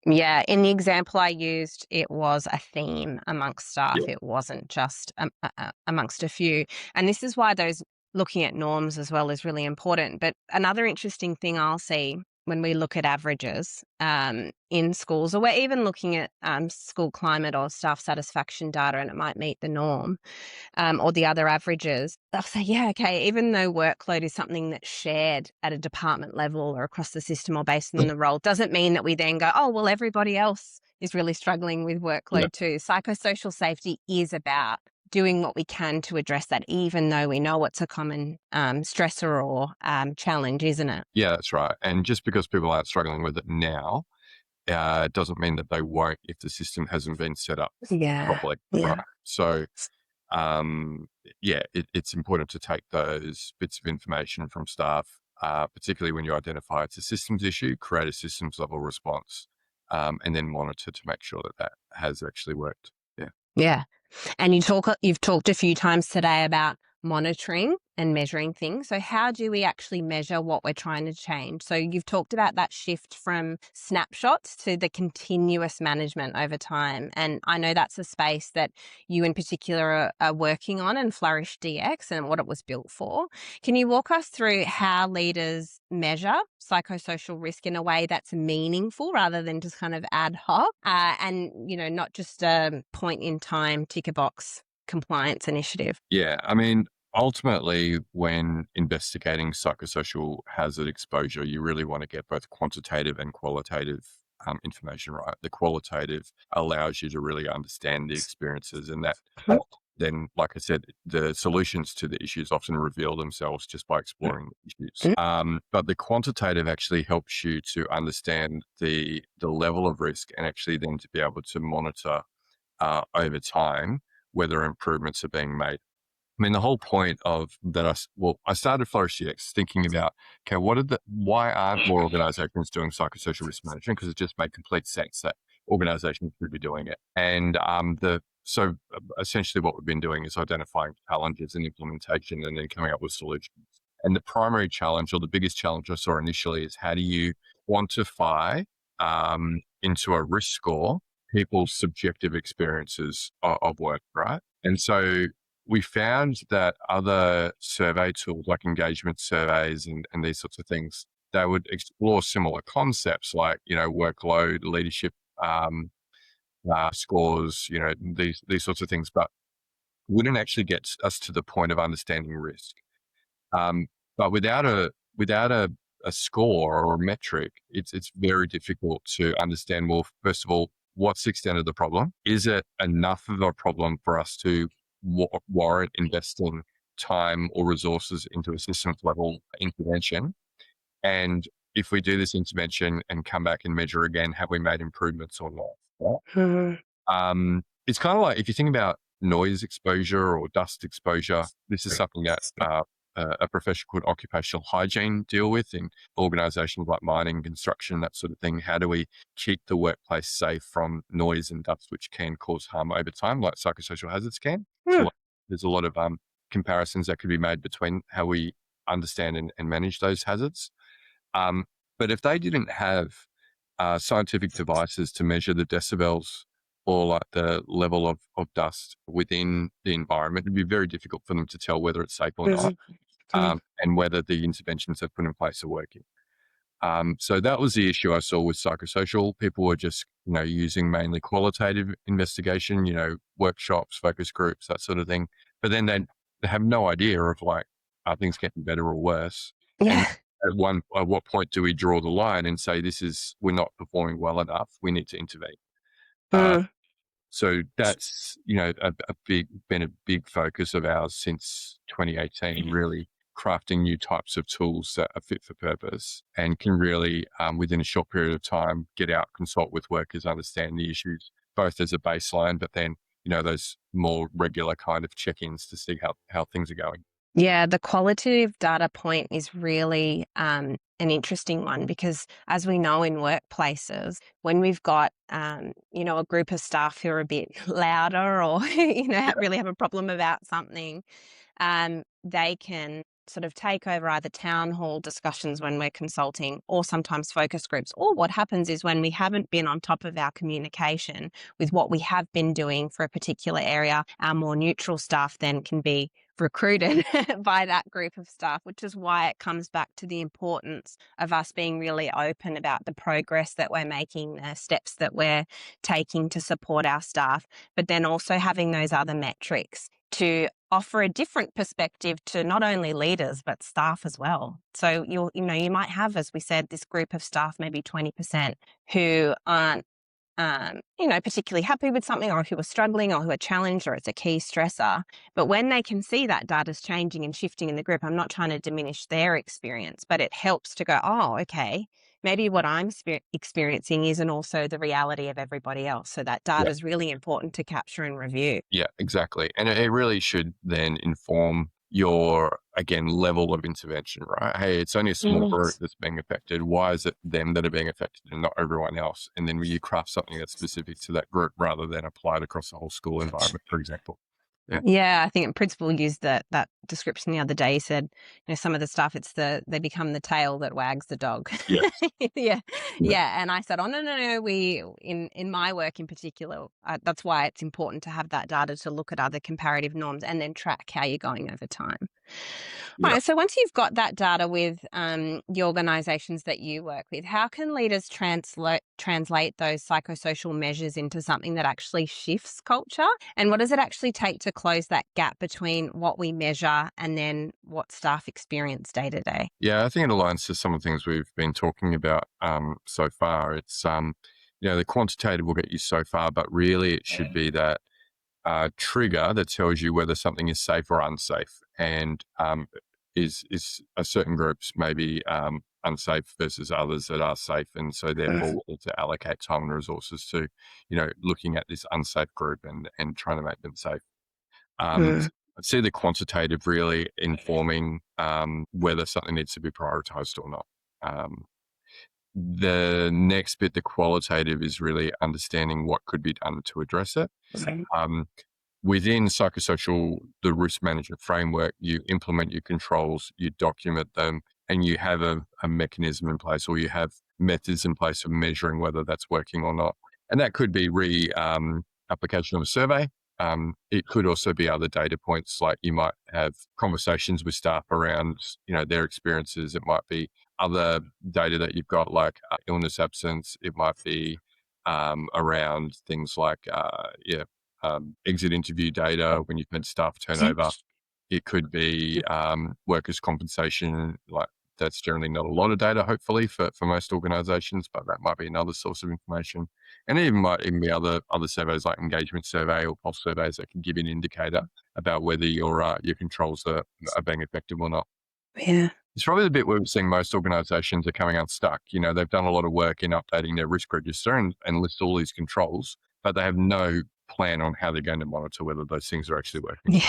Yeah, in the example I used, it was a theme amongst staff. Yeah. It wasn't just amongst a few. And this is why those looking at norms as well is really important. But another interesting thing I'll see when we look at averages in schools, or we're even looking at school climate or staff satisfaction data, and it might meet the norm, or the other averages, they'll say, yeah, okay, even though workload is something that's shared at a department level or across the system or based on the role, doesn't mean that we then go, oh, well, everybody else is really struggling with Yeah. workload too. Psychosocial safety is about doing what we can to address that, even though we know it's a common stressor or challenge, isn't it? Yeah, that's right. And just because people aren't struggling with it now, it doesn't mean that they won't if the system hasn't been set up Yeah. properly, right? Yeah. So um, yeah, it's important to take those bits of information from staff, particularly when you identify it's a systems issue, create a systems level response, and then monitor to make sure that that has actually worked. Yeah. Yeah. And you've talked a few times today about monitoring and measuring things. So how do we actually measure what we're trying to change? So you've talked about that shift from snapshots to the continuous management over time. And I know that's a space that you in particular are working on in FlourishDx and what it was built for. Can you walk us through how leaders measure psychosocial risk in a way that's meaningful rather than just kind of ad hoc and, not just a point in time, tick a box compliance initiative? Yeah. I mean, ultimately, when investigating psychosocial hazard exposure, you really want to get both quantitative and qualitative information right. The qualitative allows you to really understand the experiences, and that Mhm. then, like I said, the solutions to the issues often reveal themselves just by exploring the issues. Mhm. But the quantitative actually helps you to understand the level of risk, and actually then to be able to monitor over time whether improvements are being made. I mean, the whole point of that, I started FlourishDx thinking about, okay, why aren't more organizations doing psychosocial risk management? Because it just made complete sense that organizations should be doing it. And essentially what we've been doing is identifying challenges in implementation and then coming up with solutions. And the primary challenge, or the biggest challenge I saw initially, is how do you quantify into a risk score people's subjective experiences of work, right? And so we found that other survey tools like engagement surveys and these sorts of things, they would explore similar concepts like, workload, leadership scores, these sorts of things, but wouldn't actually get us to the point of understanding risk. But without a score or a metric, it's very difficult to understand. Well, first of all, what's the extent of the problem? Is it enough of a problem for us to warrant investing time or resources into a systems level intervention? And if we do this intervention and come back and measure again, have we made improvements or not? Right? Mhm. It's kind of like if you think about noise exposure or dust exposure. This is something that a profession called occupational hygiene deal with in organisations like mining, construction, that sort of thing. How do we keep the workplace safe from noise and dust, which can cause harm over time, like psychosocial hazards can? Mm. There's a lot of comparisons that could be made between how we understand and manage those hazards. But if they didn't have scientific devices to measure the decibels or like the level of dust within the environment, it'd be very difficult for them to tell whether it's safe or not, and whether the interventions they've put in place are working. So that was the issue I saw with psychosocial. People were just, using mainly qualitative investigation, workshops, focus groups, that sort of thing. But then they have no idea of like, are things getting better or worse? And Yeah. at what point do we draw the line and say, we're not performing well enough, we need to intervene? Uh, Mm. so that's, been a big focus of ours since 2018, really crafting new types of tools that are fit for purpose and can really, within a short period of time, get out, consult with workers, understand the issues, both as a baseline, but then, those more regular kind of check-ins to see how things are going. Yeah, the qualitative data point is really an interesting one because, as we know in workplaces, when we've got a group of staff who are a bit louder or really have a problem about something, they can sort of take over either town hall discussions when we're consulting or sometimes focus groups. Or what happens is when we haven't been on top of our communication with what we have been doing for a particular area, our more neutral staff then can be recruited by that group of staff, which is why it comes back to the importance of us being really open about the progress that we're making, the steps that we're taking to support our staff, but then also having those other metrics to offer a different perspective to not only leaders but staff as well. So you might have, as we said, this group of staff, maybe 20%, who aren't particularly happy with something, or who are struggling, or who are challenged, or it's a key stressor. But when they can see that data's changing and shifting in the group, I'm not trying to diminish their experience, but it helps to go, oh, okay, maybe what I'm experiencing isn't also the reality of everybody else. So that data is really important to capture and review. Yeah, exactly. And it really should then inform your, again, level of intervention, right? Hey, it's only a small group that's being affected. Why is it them that are being affected and not everyone else? And then you craft something that's specific to that group rather than applied across the whole school environment, for example. Yeah. Yeah, I think a principal used that description the other day. He said, some of the stuff, they become the tail that wags the dog. Yeah. Yeah. And I said, oh, no. We, in my work in particular, that's why it's important to have that data to look at other comparative norms and then track how you're going over time. All right, so once you've got that data with the organisations that you work with, how can leaders translate those psychosocial measures into something that actually shifts culture? And what does it actually take to close that gap between what we measure and then what staff experience day to day? Yeah, I think it aligns to some of the things we've been talking about so far. It's, the quantitative will get you so far, but really it should be that trigger that tells you whether something is safe or unsafe, and is a certain groups maybe unsafe versus others that are safe, and so therefore we need to allocate time and resources to looking at this unsafe group and trying to make them safe. I see the quantitative really informing whether something needs to be prioritized or not. The next bit, the qualitative, is really understanding what could be done to address it. Within psychosocial, the risk management framework, you implement your controls, you document them, and you have a mechanism in place, or you have methods in place of measuring whether that's working or not. And that could be application of a survey. It could also be other data points, like you might have conversations with staff around, their experiences. It might be other data that you've got, like illness absence. It might be around things like, exit interview data when you've had staff turnover. It could be workers' compensation. Like, that's generally not a lot of data, hopefully, for most organisations, but that might be another source of information. And it might even be other surveys, like engagement survey or pulse surveys, that can give you an indicator about whether your controls are being effective or not. Yeah. It's probably the bit where we're seeing most organisations are coming unstuck. They've done a lot of work in updating their risk register and list all these controls, but they have no plan on how they're going to monitor whether those things are actually working.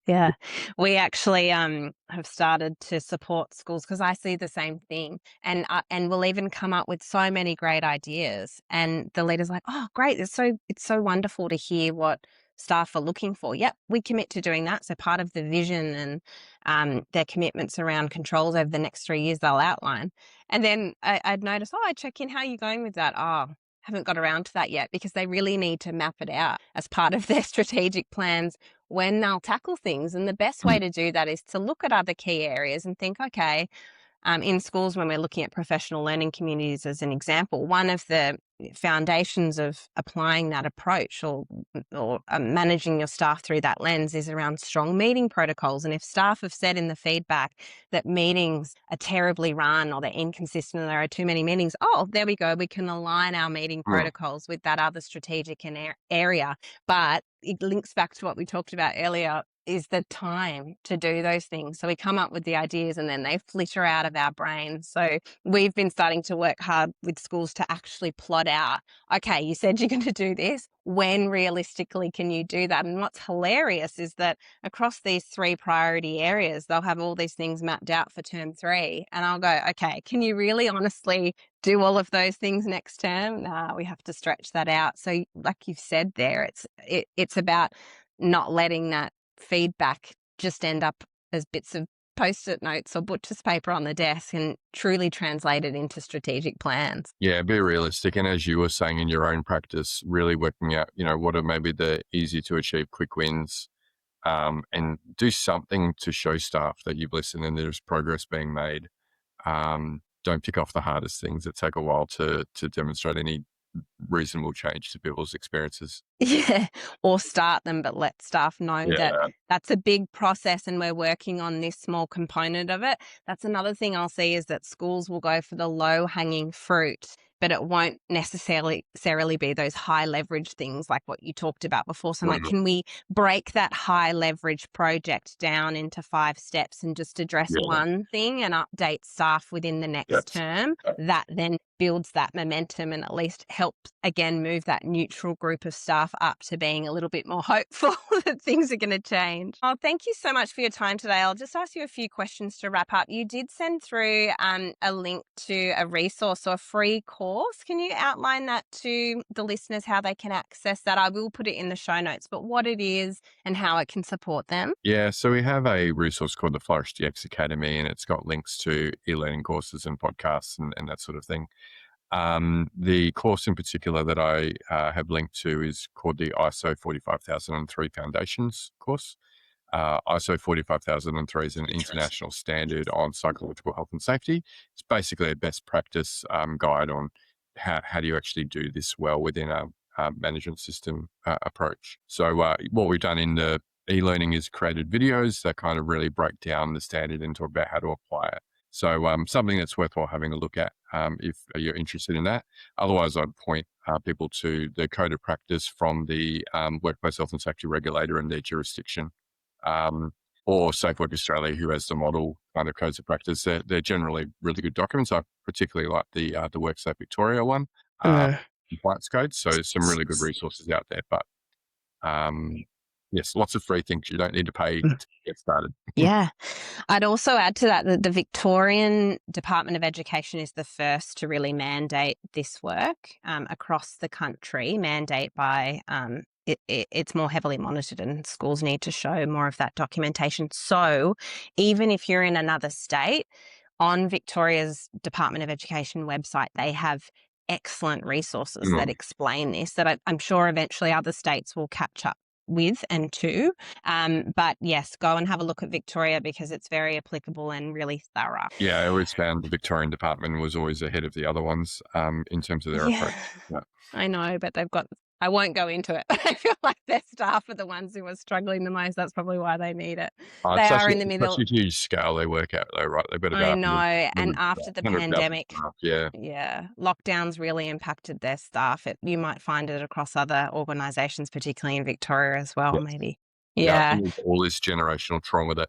Yeah. We actually have started to support schools because I see the same thing, and we'll even come up with so many great ideas. And the leader's like, "Oh, great! It's so wonderful to hear what staff are looking for." Yep, we commit to doing that. So part of the vision and their commitments around controls over the next 3 years, they'll outline. And then I'd notice, oh, I check in. How are you going with that? Oh, haven't got around to that yet because they really need to map it out as part of their strategic plans when they'll tackle things. And the best way to do that is to look at other key areas and think, okay, in schools, when we're looking at professional learning communities as an example, one of the foundations of applying that approach or managing your staff through that lens is around strong meeting protocols. And if staff have said in the feedback that meetings are terribly run or they're inconsistent and there are too many meetings, oh, there we go. We can align our meeting protocols with that other strategic area. But it links back to what we talked about earlier, is the time to do those things. So we come up with the ideas and then they flitter out of our brains. So we've been starting to work hard with schools to actually plot out, okay, you said you're going to do this. When realistically can you do that? And what's hilarious is that across these 3 priority areas, they'll have all these things mapped out for term 3. And I'll go, okay, can you really honestly do all of those things next term? Nah, we have to stretch that out. So like you've said there, it's about not letting that feedback just end up as bits of post-it notes or butcher's paper on the desk and truly translate it into strategic plans. Yeah, be realistic. And as you were saying in your own practice, really working out, what are maybe the easy to achieve quick wins, and do something to show staff that you've listened and there's progress being made. Don't pick off the hardest things that take a while to demonstrate any reasonable change to people's experiences. Yeah, or start them, but let staff know that Yeah. that's a big process and we're working on this small component of it. That's another thing I'll see is that schools will go for the low-hanging fruit, but it won't necessarily be those high leverage things like what you talked about before. So I'm like, Mhm. can we break that high leverage project down into 5 steps and just address Yeah. one thing and update staff within the next Yes. term? That then builds that momentum and at least helps, again, move that neutral group of staff up to being a little bit more hopeful that things are going to change. Oh, thank you so much for your time today. I'll just ask you a few questions to wrap up. You did send through a link to a resource or a free course. Can you outline that to the listeners, how they can access that? I will put it in the show notes, but what it is and how it can support them. Yeah, so we have a resource called the FlourishDx Academy, and it's got links to e-learning courses and podcasts and that sort of thing. The course in particular that I have linked to is called the ISO 45003 Foundations course. ISO 45003 is an international standard on psychological health and safety. It's basically a best practice guide on how do you actually do this well within a management system approach. So what we've done in the e-learning is created videos that kind of really break down the standard and talk about how to apply it. So something that's worthwhile having a look at if you're interested in that. Otherwise, I'd point people to the code of practice from the Workplace Health and Safety Regulator in their jurisdiction, or Safe Work Australia, who has the model kind of codes of practice. They're generally really good documents. I particularly like the WorkSafe Victoria one, compliance code. So some really good resources out there. But yes, lots of free things. You don't need to pay to get started. Yeah. I'd also add to that the Victorian Department of Education is the first to really mandate this work across the country, mandate by it's more heavily monitored and schools need to show more of that documentation. So even if you're in another state, on Victoria's Department of Education website, they have excellent resources that explain this that I'm sure eventually other states will catch up with and to. But yes, go and have a look at Victoria because it's very applicable and really thorough. Yeah, I always found the Victorian department was always ahead of the other ones in terms of their approach. Yeah. I know, but I won't go into it. I feel like their staff are the ones who are struggling the most. That's probably why they need it. They It's are in the such middle. a huge scale they work out though, right? They've got I about know. 100, And after the 100,000 pandemic, staff. Yeah. lockdowns really impacted their staff. You might find it across other organisations, particularly in Victoria as well, Yes. maybe. Yeah. I Yeah. think there's all this generational trauma that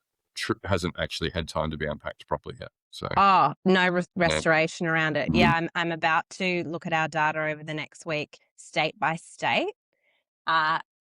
hasn't actually had time to be unpacked properly yet. So, Oh, no yeah. restoration around it. Mhm. Yeah, I'm about to look at our data over the next week, state by state.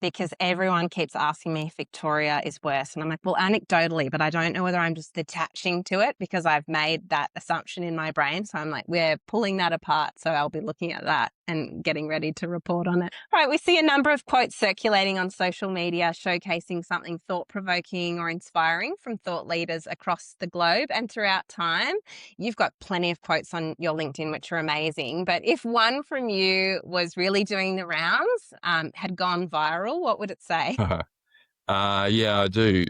because everyone keeps asking me if Victoria is worse. And I'm like, well, anecdotally, but I don't know whether I'm just attaching to it because I've made that assumption in my brain. So I'm like, we're pulling that apart. So I'll be looking at that and getting ready to report on it. All right, we see a number of quotes circulating on social media showcasing something thought-provoking or inspiring from thought leaders across the globe and throughout time. You've got plenty of quotes on your LinkedIn, which are amazing. But if one from you was really doing the rounds, had gone viral, what would it say? Yeah, I do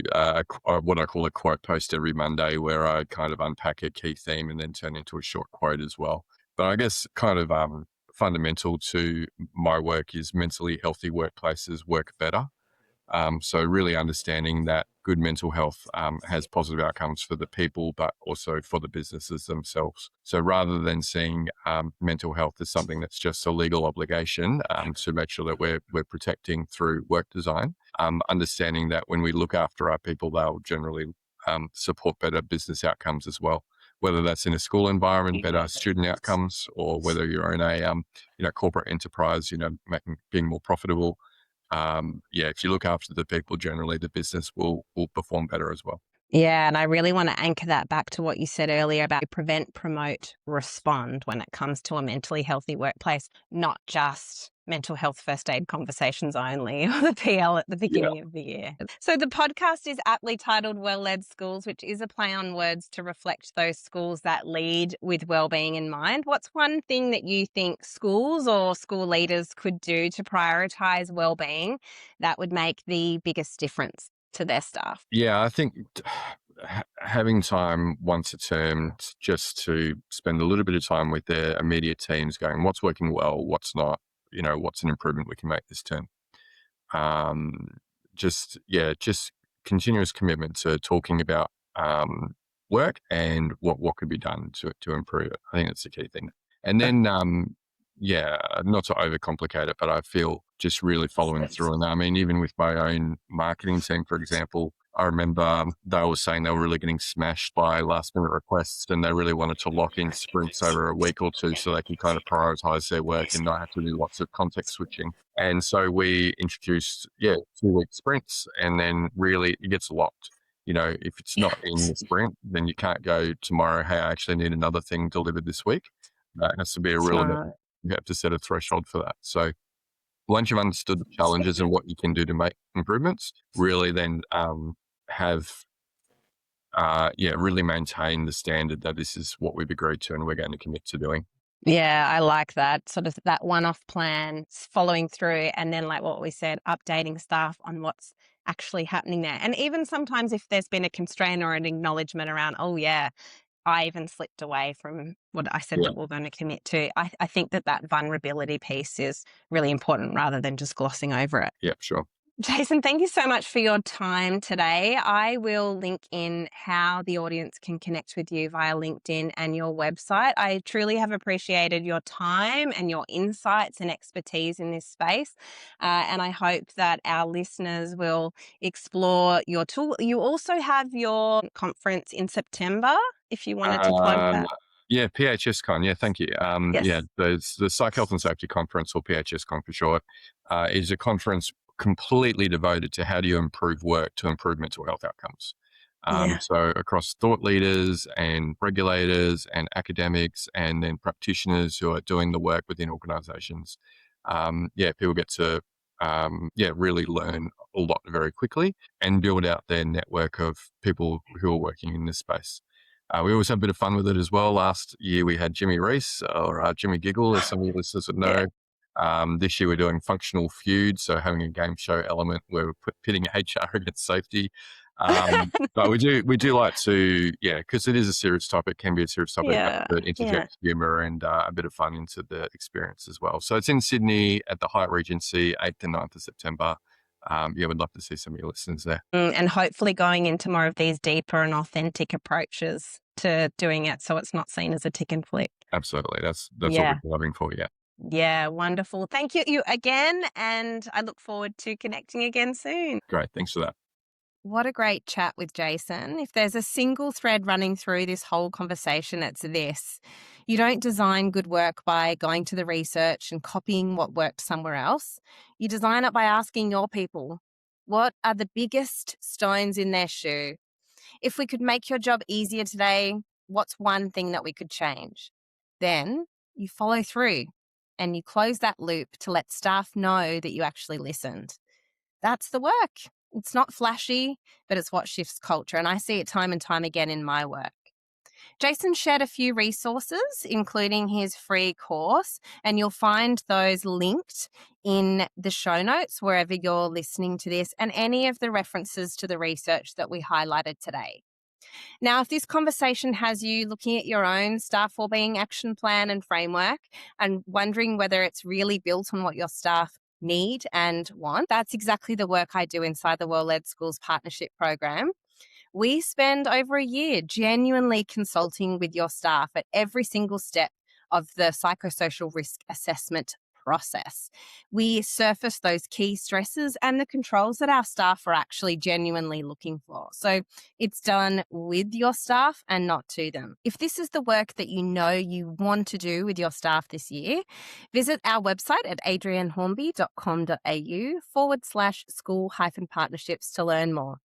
what I call a quote post every Monday where I kind of unpack a key theme and then turn into a short quote as well. But I guess kind of fundamental to my work is mentally healthy workplaces work better. So really understanding that good mental health has positive outcomes for the people, but also for the businesses themselves. So rather than seeing mental health as something that's just a legal obligation to make sure that we're protecting through work design, understanding that when we look after our people, they'll generally support better business outcomes as well. Whether that's in a school environment, better student outcomes, or whether you're in a corporate enterprise, being more profitable. If you look after the people, generally the business will perform better as well. Yeah, and I really want to anchor that back to what you said earlier about prevent, promote, respond when it comes to a mentally healthy workplace, not just mental health first aid conversations only or the PL at the Yeah. beginning of the year. So the podcast is aptly titled Well-Led Schools, which is a play on words to reflect those schools that lead with well-being in mind. What's one thing that you think schools or school leaders could do to prioritize well-being that would make the biggest difference to their staff? Yeah, I think having time once a term just to spend a little bit of time with their immediate teams going, what's working well, what's not, what's an improvement we can make this term. Um, just continuous commitment to talking about work and what could be done to improve it. I think that's the key thing. And then, not to overcomplicate it, but I feel just really following through. And I mean, even with my own marketing team, for example, I remember they were saying they were really getting smashed by last minute requests and they really wanted to lock in sprints over a week or two so they can kind of prioritize their work and not have to do lots of context switching. And so we introduced, 2-week sprints, and then really it gets locked. If it's not in the sprint, then you can't go tomorrow, hey, I actually need another thing delivered this week. That has to be a real, Smart. you have to set a threshold for that. So once you've understood the challenges and what you can do to make improvements, really then really maintain the standard that this is what we've agreed to and we're going to commit to doing. Yeah, I like that. Sort of that one-off plan, following through, and then like what we said, updating staff on what's actually happening there. And even sometimes if there's been a constraint or an acknowledgement around, oh yeah, I even slipped away from what I said Yeah, that we're going to commit to. I think that vulnerability piece is really important rather than just glossing over it. yeah, sure. Jason, thank you so much for your time today. I will link in how the audience can connect with you via LinkedIn and your website. I truly have appreciated your time and your insights and expertise in this space. And I hope that our listeners will explore your tool. You also have your conference in September, if you wanted to plug Uh, that. yeah, PHSCon. Yeah, thank you. Yes. There's the Psych Health and Safety Conference, or PHSCon for short, is a conference completely devoted to how do you improve work to improve mental health outcomes. Yeah. So across thought leaders and regulators and academics and then practitioners who are doing the work within organizations. People get to really learn a lot very quickly and build out their network of people who are working in this space. We always have a bit of fun with it as well. Last year we had Jimmy Reese, or Jimmy Giggle, as some of your listeners would Yeah. know. This year we're doing functional feud, so having a game show element where we're pitting HR against safety. But we do like to, because it is a serious topic, can be a serious topic, but Yeah. to Yeah. interject humour and a bit of fun into the experience as well. So it's in Sydney at the Hyatt Regency, 8th and 9th of September. We'd love to see some of your listeners there. And hopefully going into more of these deeper and authentic approaches to doing it so it's not seen as a tick and flick. Absolutely. That's what Yeah. we're loving for, yeah. Yeah, wonderful. Thank you again, and I look forward to connecting again soon. Great. Thanks for that. What a great chat with Jason. If there's a single thread running through this whole conversation, it's this. You don't design good work by going to the research and copying what worked somewhere else. You design it by asking your people, what are the biggest stones in their shoe? If we could make your job easier today, what's one thing that we could change? Then you follow through and you close that loop to let staff know that you actually listened. That's the work. It's not flashy, but it's what shifts culture. And I see it time and time again in my work. Jason shared a few resources, including his free course, and you'll find those linked in the show notes wherever you're listening to this and any of the references to the research that we highlighted today. Now, if this conversation has you looking at your own staff wellbeing action plan and framework and wondering whether it's really built on what your staff need and want, that's exactly the work I do inside the Well-Led Schools Partnership Program. We spend over a year genuinely consulting with your staff at every single step of the psychosocial risk assessment process. We surface those key stresses and the controls that our staff are actually genuinely looking for. So it's done with your staff and not to them. If this is the work that you know you want to do with your staff this year, visit our website at adrianhornby.com.au/school-partnerships to learn more.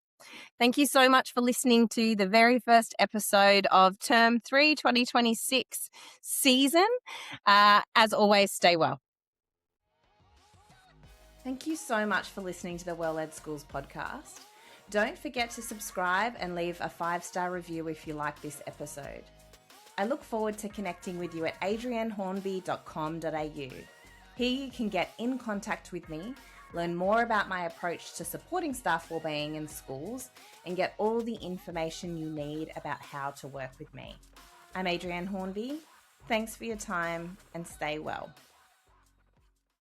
Thank you so much for listening to the very first episode of Term 3 2026 season. As always, stay well. Thank you so much for listening to the Well-Led Schools podcast. Don't forget to subscribe and leave a 5-star review if you like this episode. I look forward to connecting with you at adrianhornby.com.au. Here you can get in contact with me, learn more about my approach to supporting staff wellbeing in schools, and get all the information you need about how to work with me. I'm Adrienne Hornby. Thanks for your time and stay well.